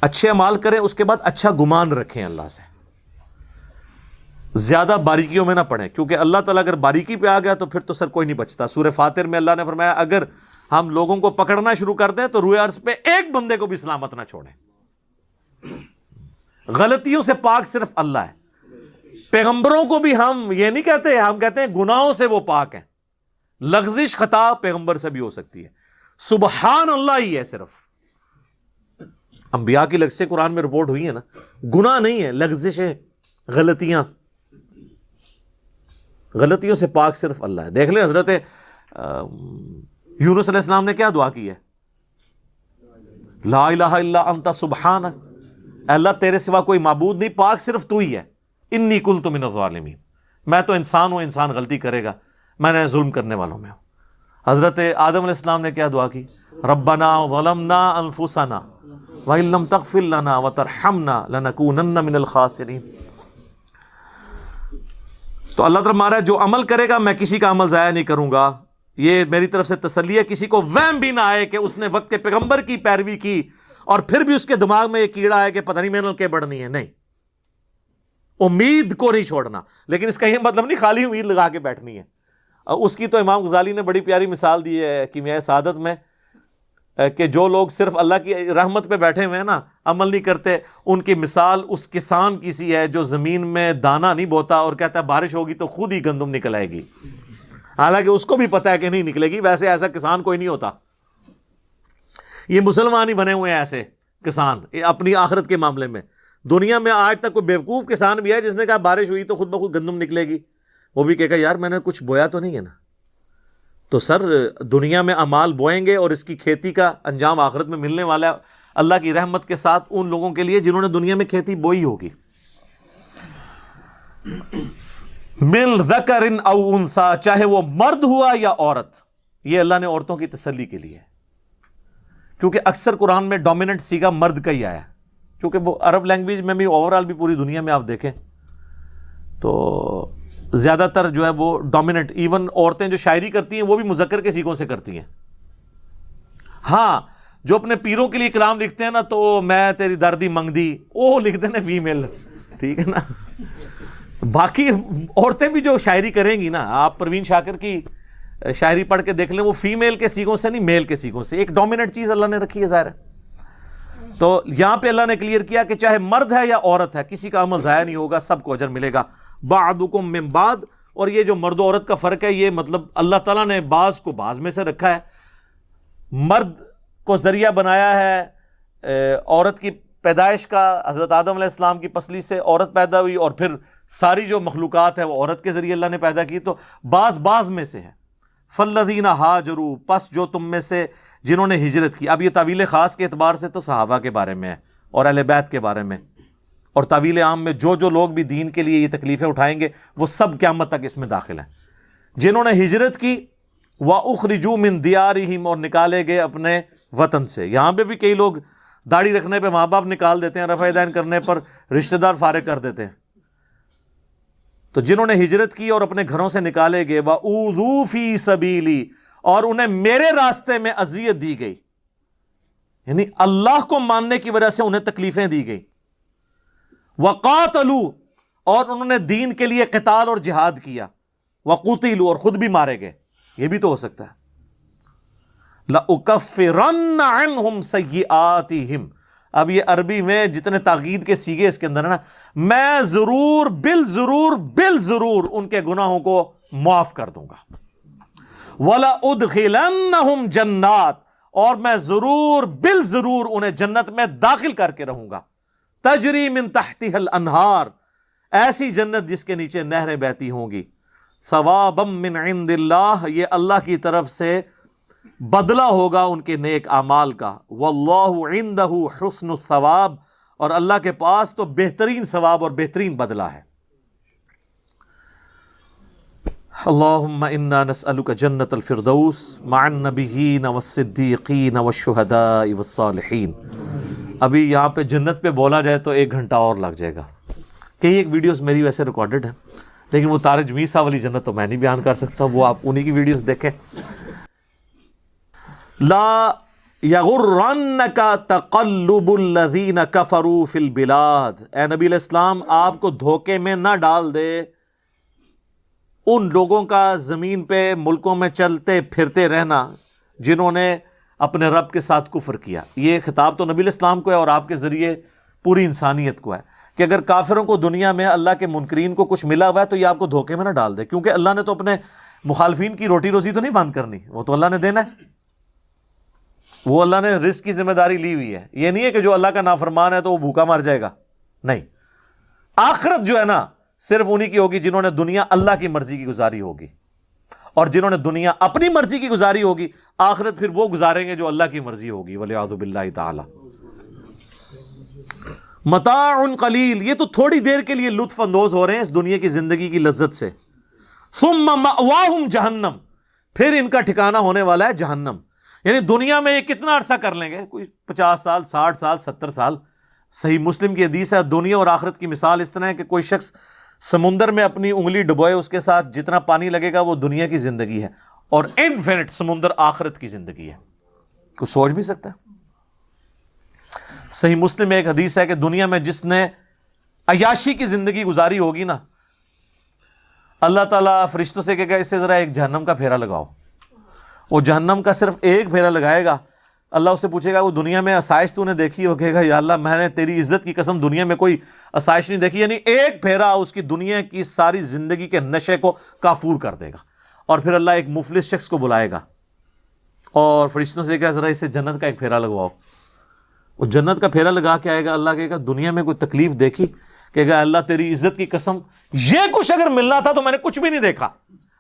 اچھے اعمال کریں اس کے بعد اچھا گمان رکھیں اللہ سے, زیادہ باریکیوں میں نہ پڑھیں, کیونکہ اللہ تعالیٰ اگر باریکی پہ آ گیا تو پھر تو سر کوئی نہیں بچتا. سورہ فاتر میں اللہ نے فرمایا اگر ہم لوگوں کو پکڑنا شروع کر دیں تو روئے عرض پہ ایک بندے کو بھی سلامت نہ چھوڑیں. غلطیوں سے پاک صرف اللہ ہے. پیغمبروں کو بھی ہم یہ نہیں کہتے, ہم کہتے ہیں گناہوں سے وہ پاک ہیں. لغزش خطا پیغمبر سے بھی ہو سکتی ہے, سبحان اللہ ہی ہے صرف. انبیاء کی لغزشیں قرآن میں رپورٹ ہوئی ہیں نا, گناہ نہیں ہے, لغزشیں, غلطیاں. غلطیوں سے پاک صرف اللہ ہے. دیکھ لیں حضرت یونس علیہ السلام نے کیا دعا کی ہے, لا الہ الا انت سبحانک, اللہ تیرے سوا کوئی معبود نہیں, پاک صرف تو ہی ہے. انی کنت من الظالمین, میں تو انسان ہوں, انسان غلطی کرے گا, میں نے ظلم کرنے والوں میں ہوں. حضرت آدم علیہ السلام نے کیا دعا کی, ربنا ظلمنا انفسنا وان لم تغفر لنا وترحمنا لنکونن من الخاسرین. تو اللہ تعالیٰ ہمارا جو عمل کرے گا میں کسی کا عمل ضائع نہیں کروں گا، یہ میری طرف سے تسلی ہے. کسی کو وہم بھی نہ آئے کہ اس نے وقت کے پیغمبر کی پیروی کی اور پھر بھی اس کے دماغ میں یہ کیڑا ہے کہ پتہ نہیں میں نے بڑھنی ہے. نہیں، امید کو نہیں چھوڑنا، لیکن اس کا یہ مطلب نہیں خالی امید لگا کے بیٹھنی ہے. اس کی تو امام غزالی نے بڑی پیاری مثال دی ہے کیمیائے سعادت میں، کہ جو لوگ صرف اللہ کی رحمت پہ بیٹھے ہوئے ہیں نا، عمل نہیں کرتے، ان کی مثال اس کسان کی سی ہے جو زمین میں دانہ نہیں بوتا اور کہتا ہے بارش ہوگی تو خود ہی گندم نکل آئے گی، حالانکہ اس کو بھی پتہ ہے کہ نہیں نکلے گی. ویسے ایسا کسان کوئی نہیں ہوتا، یہ مسلمان ہی بنے ہوئے ہیں ایسے کسان اپنی آخرت کے معاملے میں. دنیا میں آج تک کوئی بیوقوف کسان بھی ہے جس نے کہا بارش ہوئی تو خود بخود گندم نکلے گی، وہ بھی کہے گا یار میں نے کچھ بویا تو نہیں ہے نا. تو سر دنیا میں اعمال بوئیں گے اور اس کی کھیتی کا انجام آخرت میں ملنے والا ہے اللہ کی رحمت کے ساتھ ان لوگوں کے لیے جنہوں نے دنیا میں کھیتی بوئی ہوگی. من ذکر او انثی، چاہے وہ مرد ہوا یا عورت. یہ اللہ نے عورتوں کی تسلی کے لیے، کیونکہ اکثر قرآن میں ڈومیننٹ سیگا مرد کا ہی آیا، کیونکہ وہ عرب لینگویج میں بھی اوورال بھی پوری دنیا میں آپ دیکھیں تو زیادہ تر جو ہے وہ ڈومیننٹ، ایون عورتیں جو شاعری کرتی ہیں وہ بھی مذکر کے سیغوں سے کرتی ہیں. ہاں جو اپنے پیروں کے لیے کلام لکھتے ہیں نا تو میں تیری دردی منگ دی، وہ لکھتے ہیں فیمیل، ٹھیک ہے نا. باقی عورتیں بھی جو شاعری کریں گی نا، آپ پروین شاکر کی شاعری پڑھ کے دیکھ لیں، وہ فیمیل کے سیغوں سے نہیں، میل کے سیغوں سے. ایک ڈومیننٹ چیز اللہ نے رکھی ہے ظاہر ہے. تو یہاں پہ اللہ نے کلیئر کیا کہ چاہے مرد ہے یا عورت ہے کسی کا عمل ضائع نہیں ہوگا، سب کو اجر ملے گا. بعضکم من بعض، اور یہ جو مرد و عورت کا فرق ہے یہ مطلب اللہ تعالیٰ نے بعض کو بعض میں سے رکھا ہے. مرد کو ذریعہ بنایا ہے عورت کی پیدائش کا، حضرت آدم علیہ السلام کی پسلی سے عورت پیدا ہوئی اور پھر ساری جو مخلوقات ہے وہ عورت کے ذریعے اللہ نے پیدا کی. تو بعض میں سے ہے. فالذین ہاجروا، پس جو تم میں سے جنہوں نے ہجرت کی. اب یہ تعویل خاص کے اعتبار سے تو صحابہ کے بارے میں ہے اور اہل بیت کے بارے میں، اور تعویل عام میں جو لوگ بھی دین کے لیے یہ تکلیفیں اٹھائیں گے وہ سب قیامت تک اس میں داخل ہیں. جنہوں نے ہجرت کی، وَأُخْرِجُوا مِن دِيَارِهِمْ، اور نکالے گئے اپنے وطن سے. یہاں پہ بھی کئی لوگ داڑھی رکھنے پہ ماں باپ نکال دیتے ہیں، رفع دین کرنے پر رشتہ دار فارغ کر دیتے ہیں. تو جنہوں نے ہجرت کی اور اپنے گھروں سے نکالے گئے، وَأُوذُوا فِي سَبِيلِي، اور انہیں میرے راستے میں اذیت دی گئی، یعنی اللہ کو ماننے کی وجہ سے انہیں تکلیفیں دی گئی. وَقَاتَلُوا، اور انہوں نے دین کے لیے قتال اور جہاد کیا. وَقُتِلُوا، اور خود بھی مارے گئے. یہ بھی تو ہو سکتا ہے. لَأُكَفِّرَنَّ عَنْهُمْ سَيِّئَاتِهِمْ، اب یہ عربی میں جتنے تاکید کے سیغے اس کے اندر ہے نا، میں ضرور بالضرور ان کے گناہوں کو معاف کر دوں گا. وَلَأُدْخِلَنَّهُمْ جَنَّاتٍ، اور میں بالضرور انہیں جنت میں داخل کر کے رہوں گا. تجری من تحتها الانہار، ایسی جنت جس کے نیچے نہریں بہتی ہوں گی. ثوابا من عند اللہ، یہ اللہ کی طرف سے بدلہ ہوگا ان کے نیک اعمال کا. واللہ عندہ حسن الثواب، اور اللہ کے پاس تو بہترین ثواب اور بہترین بدلہ ہے. اللہم انا نسألک جنت الفردوس مع النبیین والصدیقین والشہداء والصالحین. ابھی یہاں پہ جنت پہ بولا جائے تو 1 گھنٹہ اور لگ جائے گا. کئی ایک ویڈیوز میری ویسے ریکارڈڈ ہیں، لیکن وہ تارج میسا والی جنت تو میں نہیں بیان کر سکتا، وہ آپ انہی کی ویڈیوز دیکھیں. لا یغرنک تقلب الذین کفروا فی البلاد، اے نبی علیہ السلام آپ کو دھوکے میں نہ ڈال دے ان لوگوں کا زمین پہ ملکوں میں چلتے پھرتے رہنا جنہوں نے اپنے رب کے ساتھ کفر کیا. یہ خطاب تو نبی علیہ السلام کو ہے اور آپ کے ذریعے پوری انسانیت کو ہے کہ اگر کافروں کو دنیا میں اللہ کے منکرین کو کچھ ملا ہوا ہے تو یہ آپ کو دھوکے میں نہ ڈال دے، کیونکہ اللہ نے تو اپنے مخالفین کی روٹی روزی تو نہیں بند کرنی، وہ تو اللہ نے دینا ہے. وہ اللہ نے رزق کی ذمہ داری لی ہوئی ہے. یہ نہیں ہے کہ جو اللہ کا نافرمان ہے تو وہ بھوکا مر جائے گا، نہیں. آخرت جو ہے نا صرف انہی کی ہوگی جنہوں نے دنیا اللہ کی مرضی کی گزاری ہوگی، اور جنہوں نے دنیا اپنی مرضی کی گزاری ہوگی آخرت پھر وہ گزاریں گے جو اللہ کی مرضی ہوگی. والعیاذ باللہ تعالی. متاع قلیل، یہ تو تھوڑی دیر کے لیے لطف اندوز ہو رہے ہیں اس دنیا کی زندگی کی لذت سے. ثم مأواہم جہنم، پھر ان کا ٹھکانہ ہونے والا ہے جہنم. یعنی دنیا میں یہ کتنا عرصہ کر لیں گے؟ کوئی 50 سال 60 سال 70 سال. صحیح مسلم کی حدیث ہے دنیا اور آخرت کی مثال اس طرح ہے کہ کوئی شخص سمندر میں اپنی انگلی ڈبوئے، اس کے ساتھ جتنا پانی لگے گا وہ دنیا کی زندگی ہے، اور انفینٹ سمندر آخرت کی زندگی ہے. کوئی سوچ بھی سکتا ہے؟ صحیح مسلم میں ایک حدیث ہے کہ دنیا میں جس نے عیاشی کی زندگی گزاری ہوگی نا، اللہ تعالیٰ فرشتوں سے کہے گا اسے ذرا ایک جہنم کا پھیرا لگاؤ. وہ جہنم کا صرف ایک پھیرا لگائے گا، اللہ اس سے پوچھے گا وہ دنیا میں آسائش تو نے دیکھی ہو؟ کہے گا یا اللہ میں نے تیری عزت کی قسم دنیا میں کوئی آسائش نہیں دیکھی. یعنی ایک پھیرا اس کی دنیا کی ساری زندگی کے نشے کو کافور کر دے گا. اور پھر اللہ ایک مفلس شخص کو بلائے گا اور فرشتوں سے کہا ذرا اسے جنت کا ایک پھیرا لگواؤ. وہ جنت کا پھیرا لگا کے آئے گا، اللہ کہے گا دنیا میں کوئی تکلیف دیکھی؟ کہے گا اللہ تیری عزت کی قسم یہ کچھ اگر ملنا تھا تو میں نے کچھ بھی نہیں دیکھا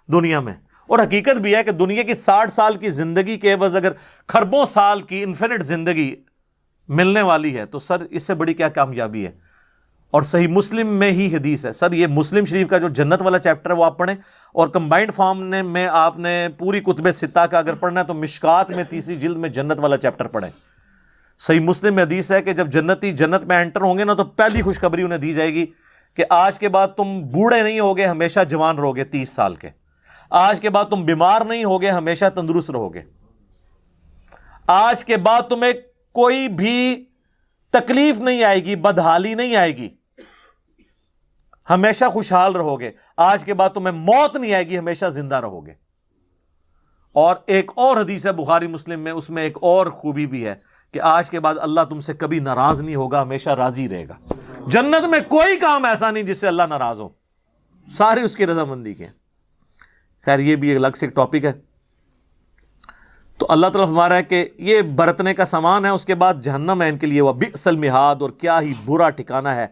دنیا میں. اور حقیقت بھی ہے کہ دنیا کی 60 سال کی زندگی کے عوض اگر کھربوں سال کی انفینٹ زندگی ملنے والی ہے تو سر اس سے بڑی کیا کامیابی ہے. اور صحیح مسلم میں ہی حدیث ہے. سر یہ مسلم شریف کا جو جنت والا چیپٹر ہے وہ آپ پڑھیں، اور کمبائنڈ فارم میں آپ نے پوری کتب ستہ کا اگر پڑھنا ہے تو مشکات میں 30 جلد میں جنت والا چیپٹر پڑھیں. صحیح مسلم میں حدیث ہے کہ جب جنتی جنت میں انٹر ہوں گے نا تو پہلی خوشخبری انہیں دی جائے گی کہ آج کے بعد تم بوڑھے نہیں ہوگے، ہمیشہ جوان رہوگے 30 سال کے. آج کے بعد تم بیمار نہیں ہوگے، ہمیشہ تندرست رہوگے. آج کے بعد تمہیں کوئی بھی تکلیف نہیں آئے گی، بدحالی نہیں آئے گی، ہمیشہ خوشحال رہو گے. آج کے بعد تمہیں موت نہیں آئے گی، ہمیشہ زندہ رہو گے. اور ایک اور حدیث ہے بخاری مسلم میں، اس میں ایک اور خوبی بھی ہے کہ آج کے بعد اللہ تم سے کبھی ناراض نہیں ہوگا، ہمیشہ راضی رہے گا. جنت میں کوئی کام ایسا نہیں جس سے اللہ ناراض ہو، سارے اس کی رضامندی کے ہیں. خیر یہ بھی الگ سے ایک ٹاپک ہے. تو اللہ تعالیٰ فرما رہا ہے کہ یہ برتنے کا سامان ہے، اس کے بعد جہنم ہے ان کے لیے، وہ بئس المہاد، اور کیا ہی برا ٹھکانہ ہے.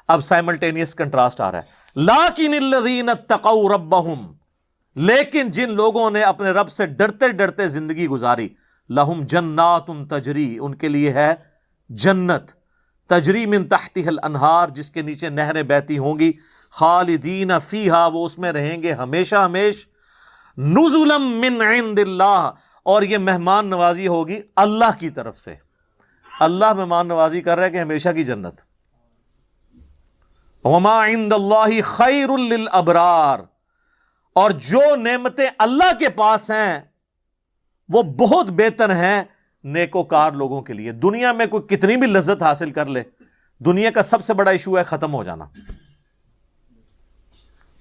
اب سائملٹینیس کنٹراسٹ آ رہا ہے. لیکن الذین اتقوا ربہم، لیکن جن لوگوں نے اپنے رب سے ڈرتے ڈرتے زندگی گزاری، لہم جنات تجری، ان کے لیے ہے جنت، تجری من تحتها الانہار، جس کے نیچے نہریں بہتی ہوں گی، خالدین فیہا، وہ اس میں رہیں گے ہمیشہ ہمیش، نزلا من عند اللہ، اور یہ مہمان نوازی ہوگی اللہ کی طرف سے. اللہ مہمان نوازی کر رہا ہے کہ ہمیشہ کی جنت. وما عند اللہ خیر للابرار، اور جو نعمتیں اللہ کے پاس ہیں وہ بہت بہتر ہیں نیکوکار لوگوں کے لیے. دنیا میں کوئی کتنی بھی لذت حاصل کر لے، دنیا کا سب سے بڑا ایشو ہے ختم ہو جانا.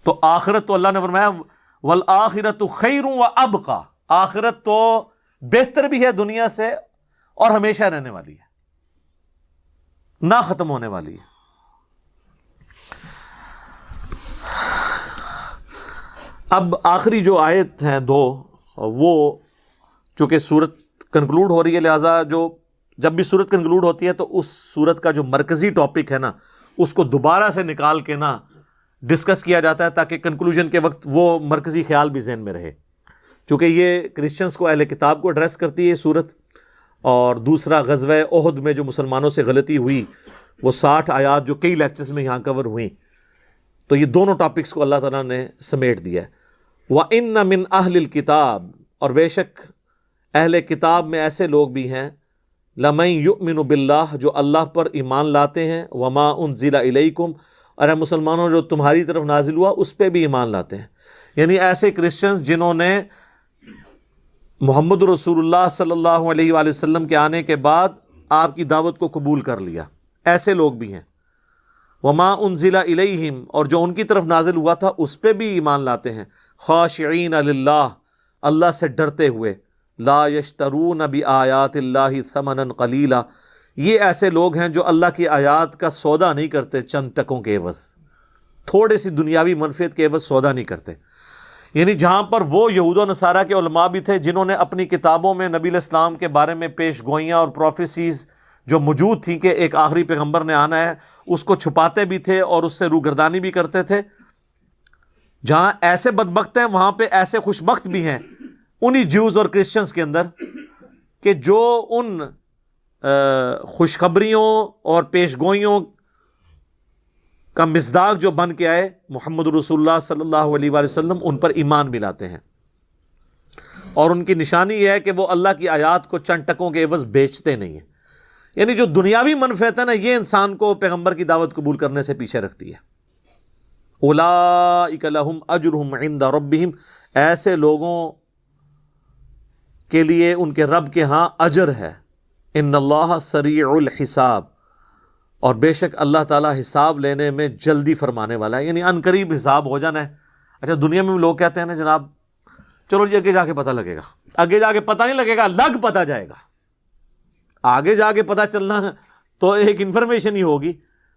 تو آخرت تو اللہ نے فرمایا والآخرۃ خیر وابقی، آخرت تو بہتر بھی ہے دنیا سے اور ہمیشہ رہنے والی ہے، نہ ختم ہونے والی ہے. اب آخری جو آیت ہیں 2، وہ چونکہ سورت کنکلوڈ ہو رہی ہے، لہٰذا جب بھی سورت کنکلوڈ ہوتی ہے تو اس سورت کا جو مرکزی ٹاپک ہے نا اس کو دوبارہ سے نکال کے نا ڈسکس کیا جاتا ہے تاکہ کنکلوژن کے وقت وہ مرکزی خیال بھی ذہن میں رہے. چونکہ یہ کرسچنز کو، اہل کتاب کو ایڈریس کرتی ہے سورت، اور دوسرا غزوہ احد میں جو مسلمانوں سے غلطی ہوئی وہ 60 آیات جو کئی لیکچرز میں یہاں کور ہوئیں، تو یہ دونوں ٹاپکس کو اللہ تعالیٰ نے سمیٹ دیا ہے. وَإِنَّ مِنْ أَهْلِ الْكِتَابِ، اور بے شک اہل کتاب میں ایسے لوگ بھی ہیں، لَمَن يُؤْمِنُ بِاللَّهِ، جو اللہ پر ایمان لاتے ہیں، وَمَا أُنزِلَ إِلَيْكُمْ، اور اے مسلمانوں جو تمہاری طرف نازل ہوا اس پہ بھی ایمان لاتے ہیں. یعنی ایسے کرسچنز جنہوں نے محمد رسول اللہ صلی اللہ علیہ وآلہ وسلم کے آنے کے بعد آپ کی دعوت کو قبول کر لیا، ایسے لوگ بھی ہیں. وما انزل الیہم، اور جو ان کی طرف نازل ہوا تھا اس پہ بھی ایمان لاتے ہیں. خاشعین للہ، اللہ سے ڈرتے ہوئے. لا یشترون بآیات اللہ ثمنا قلیلا، یہ ایسے لوگ ہیں جو اللہ کی آیات کا سودا نہیں کرتے چند ٹکوں کے عوض، تھوڑے سی دنیاوی منفعت کے عوض سودا نہیں کرتے. یعنی جہاں پر وہ یہود و نصارہ کے علماء بھی تھے جنہوں نے اپنی کتابوں میں نبی علیہ السلام کے بارے میں پیش گوئیاں اور پروفیسیز جو موجود تھیں کہ ایک آخری پیغمبر نے آنا ہے، اس کو چھپاتے بھی تھے اور اس سے روگردانی بھی کرتے تھے. جہاں ایسے بدبخت ہیں وہاں پہ ایسے خوشبخت بھی ہیں انہی جیوز اور کرسچنز کے اندر کہ جو ان خوشخبریوں اور پیش گوئیوں کا مصداق جو بن کے آئے محمد رسول اللہ صلی اللہ علیہ وآلہ وسلم، ان پر ایمان بھی لاتے ہیں. اور ان کی نشانی یہ ہے کہ وہ اللہ کی آیات کو چند ٹکوں کے عوض بیچتے نہیں ہیں. یعنی جو دنیاوی منفعت ہے نا، یہ انسان کو پیغمبر کی دعوت قبول کرنے سے پیچھے رکھتی ہے. اولئک لہم اجرہم عند ربہم، ایسے لوگوں کے لیے ان کے رب کے ہاں اجر ہے. ان اللہ سریع الحساب، اور بے شک اللہ تعالیٰ حساب لینے میں جلدی فرمانے والا ہے، یعنی ان قریب حساب ہو جانا ہے. اچھا دنیا میں لوگ کہتے ہیں نا جناب چلو جی آگے جا کے پتہ لگے گا، آگے جا کے پتہ نہیں لگے گا، لگ پتہ جائے گا. آگے جا کے پتہ چلنا تو ایک انفارمیشن ہی ہوگی،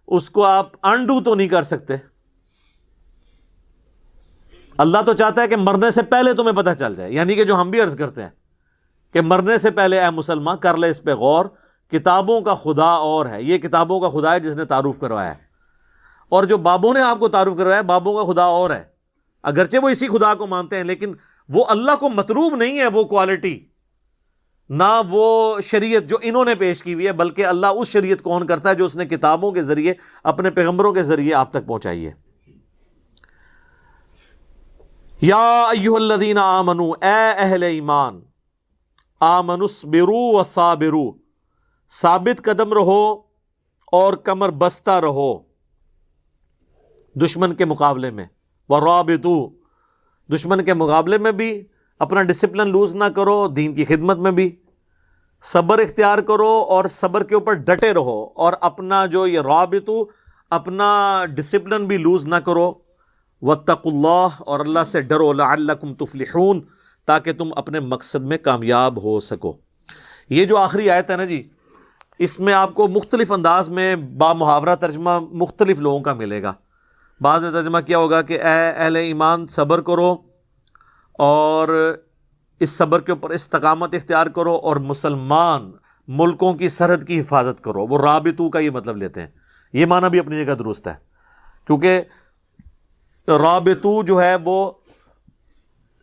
اس کو آپ انڈو تو نہیں کر سکتے. اللہ تو چاہتا ہے کہ مرنے سے پہلے تمہیں پتہ چل جائے، یعنی کہ جو ہم بھی عرض کرتے ہیں کہ مرنے سے پہلے اے مسلمان کر لے اس پہ غور، کتابوں کا خدا اور ہے، یہ کتابوں کا خدا ہے جس نے تعارف کروایا ہے، اور جو بابوں نے آپ کو تعارف کروایا ہے بابوں کا خدا اور ہے. اگرچہ وہ اسی خدا کو مانتے ہیں لیکن وہ اللہ کو مطلوب نہیں ہے وہ کوالٹی، نہ وہ شریعت جو انہوں نے پیش کی ہوئی ہے، بلکہ اللہ اس شریعت کو آن کرتا ہے جو اس نے کتابوں کے ذریعے اپنے پیغمبروں کے ذریعے آپ تک پہنچائی ہے. یا ایھا الذین آمنوا، اے اہل ایمان، آمنوا اصبروا وصابروا، ثابت قدم رہو اور کمر بستہ رہو دشمن کے مقابلے میں. ورابطوا، دشمن کے مقابلے میں بھی اپنا ڈسپلن لوز نہ کرو، دین کی خدمت میں بھی صبر اختیار کرو اور صبر کے اوپر ڈٹے رہو، اور اپنا جو یہ رابطو اپنا ڈسپلن بھی لوز نہ کرو. واتقوا اللہ، اور اللہ سے ڈرو، لعلکم تفلحون، تاکہ تم اپنے مقصد میں کامیاب ہو سکو. یہ جو آخری آیت ہے نا جی، اس میں آپ کو مختلف انداز میں با محاورہ ترجمہ مختلف لوگوں کا ملے گا. بعض نے ترجمہ کیا ہوگا کہ اے اہل ایمان صبر کرو اور اس صبر کے اوپر استقامت اختیار کرو، اور مسلمان ملکوں کی سرحد کی حفاظت کرو. وہ رابطو کا یہ مطلب لیتے ہیں، یہ معنی بھی اپنی جگہ درست ہے، کیونکہ رابطو جو ہے وہ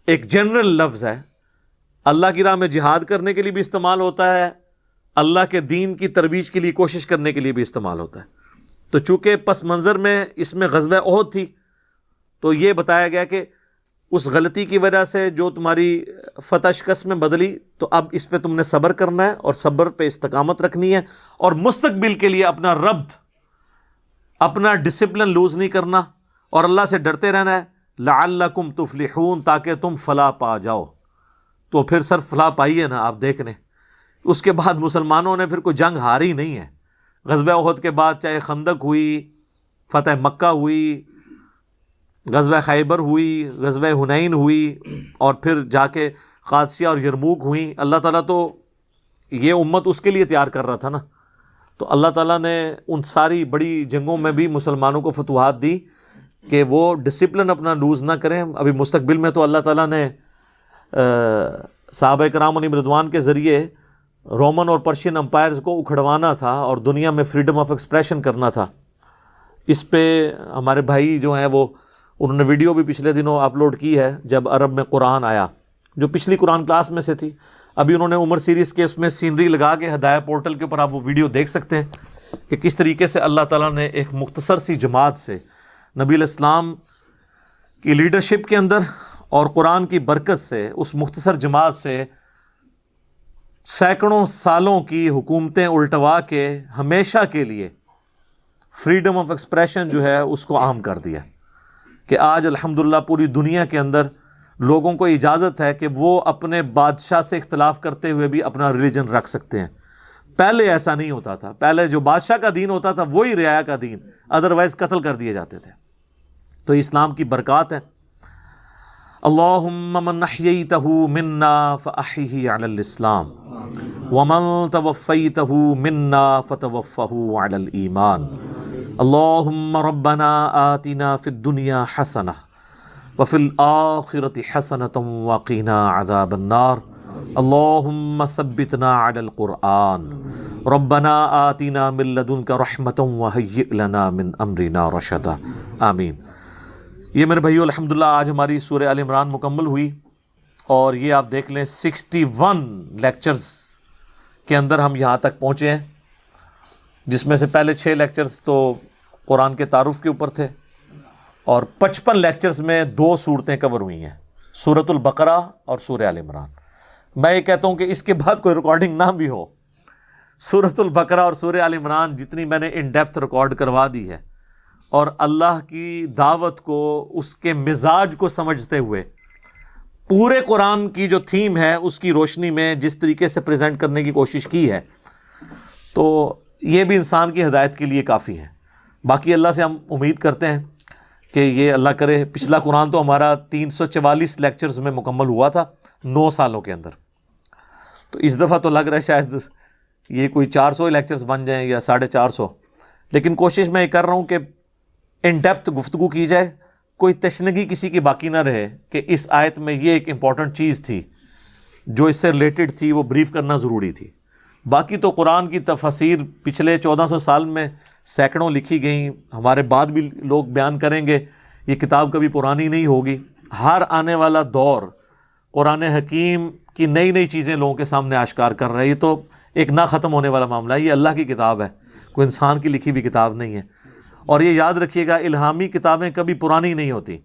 ایک جنرل لفظ ہے، اللہ کی راہ میں جہاد کرنے کے لیے بھی استعمال ہوتا ہے، اللہ کے دین کی ترویج کے لیے کوشش کرنے کے لیے بھی استعمال ہوتا ہے. تو چونکہ پس منظر میں اس میں غزوہ احد تھی، تو یہ بتایا گیا کہ اس غلطی کی وجہ سے جو تمہاری فتح شکست میں بدلی، تو اب اس پہ تم نے صبر کرنا ہے اور صبر پہ استقامت رکھنی ہے، اور مستقبل کے لیے اپنا ربط، اپنا ڈسپلن لوز نہیں کرنا، اور اللہ سے ڈرتے رہنا ہے. لعلکم تفلحون، تاکہ تم فلاح پا جاؤ. تو پھر سر فلاح پائی ہے نا، آپ دیکھ لیں اس کے بعد مسلمانوں نے پھر کوئی جنگ ہاری نہیں ہے. غزوہ احد کے بعد چاہے خندق ہوئی، فتح مکہ ہوئی، غزوہ خیبر ہوئی، غزوہ حنین ہوئی، اور پھر جا کے قادسیہ اور یرموک ہوئی، اللہ تعالیٰ تو یہ امت اس کے لیے تیار کر رہا تھا نا. تو اللہ تعالیٰ نے ان ساری بڑی جنگوں میں بھی مسلمانوں کو فتوحات دی کہ وہ ڈسپلن اپنا لوز نہ کریں. ابھی مستقبل میں تو اللہ تعالیٰ نے صحابہ کرام علیہم رضوان کے ذریعے رومن اور پرشین امپائرز کو اکھڑوانا تھا اور دنیا میں فریڈم آف ایکسپریشن کرنا تھا. اس پہ ہمارے بھائی جو ہیں وہ انہوں نے ویڈیو بھی پچھلے دنوں اپلوڈ کی ہے، جب عرب میں قرآن آیا، جو پچھلی قرآن کلاس میں سے تھی. ابھی انہوں نے عمر سیریز کے اس میں سینری لگا کے ہدایہ پورٹل کے اوپر آپ وہ ویڈیو دیکھ سکتے ہیں کہ کس طریقے سے اللہ تعالیٰ نے ایک مختصر سی جماعت سے، نبی علیہ السلام کی لیڈرشپ کے اندر اور قرآن کی برکت سے، اس مختصر جماعت سے سینکڑوں سالوں کی حکومتیں الٹوا کے ہمیشہ کے لیے فریڈم آف ایکسپریشن جو ہے اس کو عام کر دیا، کہ آج الحمدللہ پوری دنیا کے اندر لوگوں کو اجازت ہے کہ وہ اپنے بادشاہ سے اختلاف کرتے ہوئے بھی اپنا ریلیجن رکھ سکتے ہیں. پہلے ایسا نہیں ہوتا تھا، پہلے جو بادشاہ کا دین ہوتا تھا وہی رعایا کا دین، ادروائز قتل کر دیے جاتے تھے. تو اسلام کی برکات ہے. اللہم من احییتہ منا فاحیہ علی الاسلام ومن توفیتہ منا فتوفہ علی الایمان. اللہم ربنا آتنا فی الدنیا حسنہ وفی الآخرۃ حسنۃ وقنا عذاب النار. اللہم ثبتنا علی القرآن ربنا آتنا من لدنک رحمۃ وہیئ لنا من امرنا رشدا. آمین. یہ میرے بھائیو الحمدللہ آج ہماری سورہ آل عمران مکمل ہوئی، اور یہ آپ دیکھ لیں 61 لیکچرز کے اندر ہم یہاں تک پہنچے ہیں، جس میں سے پہلے 6 لیکچرز تو قرآن کے تعارف کے اوپر تھے، اور 55 لیکچرز میں 2 صورتیں کور ہوئی ہیں، سورۃ البقرہ اور سورہ آل عمران. میں یہ کہتا ہوں کہ اس کے بعد کوئی ریکارڈنگ نہ بھی ہو، سورۃ البقرہ اور سورہ آل عمران جتنی میں نے ان ڈیپتھ ریکارڈ کروا دی ہے، اور اللہ کی دعوت کو، اس کے مزاج کو سمجھتے ہوئے پورے قرآن کی جو تھیم ہے اس کی روشنی میں جس طریقے سے پریزنٹ کرنے کی کوشش کی ہے، تو یہ بھی انسان کی ہدایت کے لیے کافی ہے۔ باقی اللہ سے ہم امید کرتے ہیں کہ یہ اللہ کرے، پچھلا قرآن تو ہمارا 344 لیکچرز میں مکمل ہوا تھا 9 سالوں کے اندر، تو اس دفعہ تو لگ رہا ہے شاید یہ کوئی 400 لیکچرز بن جائیں یا 450، لیکن کوشش میں یہ کر رہا ہوں کہ ان ڈیپتھ گفتگو کی جائے، کوئی تشنگی کسی کی باقی نہ رہے کہ اس آیت میں یہ ایک امپورٹنٹ چیز تھی جو اس سے ریلیٹڈ تھی، وہ بریف کرنا ضروری تھی۔ باقی تو قرآن کی تفاسیر پچھلے 1400 سال میں سینکڑوں لکھی گئیں، ہمارے بعد بھی لوگ بیان کریں گے، یہ کتاب کبھی پرانی نہیں ہوگی۔ ہر آنے والا دور قرآن حکیم کی نئی نئی چیزیں لوگوں کے سامنے آشکار کر رہا ہے۔ یہ تو ایک نہ ختم ہونے والا معاملہ ہے، یہ اللہ کی کتاب ہے، کوئی انسان کی لکھی ہوئی کتاب نہیں ہے۔ اور یہ یاد رکھیے گا، الہامی کتابیں کبھی پرانی نہیں ہوتی،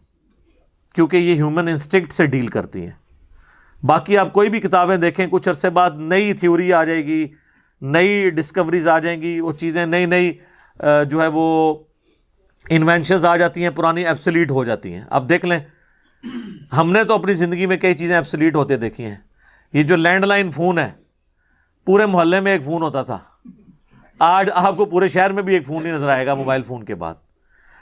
کیونکہ یہ ہیومن انسٹنکٹ سے ڈیل کرتی ہیں۔ باقی آپ کوئی بھی کتابیں دیکھیں، کچھ عرصے بعد نئی تھیوری آ جائے گی، نئی ڈسکوریز آ جائیں گی، وہ چیزیں نئی جو ہے وہ انوینشنز آ جاتی ہیں، پرانی ایبسلیٹ ہو جاتی ہیں۔ اب دیکھ لیں، ہم نے تو اپنی زندگی میں کئی چیزیں ایبسلیٹ ہوتے دیکھی ہیں۔ یہ جو لینڈ لائن فون ہے، پورے محلے میں ایک فون ہوتا تھا، آج آپ کو پورے شہر میں بھی ایک فون ہی نظر آئے گا موبائل فون کے بعد۔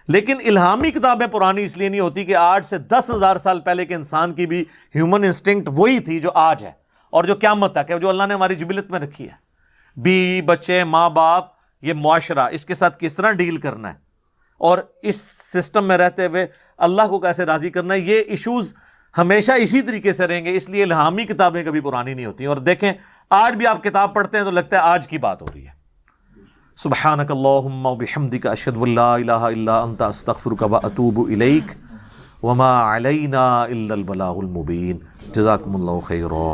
لیکن الہامی کتابیں پرانی اس لیے نہیں ہوتی کہ آج سے 10,000 سال پہلے کے انسان کی بھی ہیومن انسٹنکٹ وہی تھی جو آج ہے اور جو قیامت تک ہے، جو اللہ نے ہماری جبلت میں رکھی ہے۔ بیوی، بچے، ماں باپ، یہ معاشرہ، اس کے ساتھ کس طرح ڈیل کرنا ہے اور اس سسٹم میں رہتے ہوئے اللہ کو کیسے راضی کرنا ہے، یہ ایشوز ہمیشہ اسی طریقے سے رہیں گے۔ اس لیے الہامی کتابیں کبھی پرانی نہیں ہوتی۔ اور دیکھیں، آج بھی آپ کتاب پڑھتے ہیں تو لگتا ہے آج کی بات ہو رہی ہے۔ سبحانک اللہم وبحمدک، اشہد ان لا الہ الا انت، استغفرک واتوب الیک، وما علینا الا البلاغ المبین۔ جزاکم اللہ خیرا۔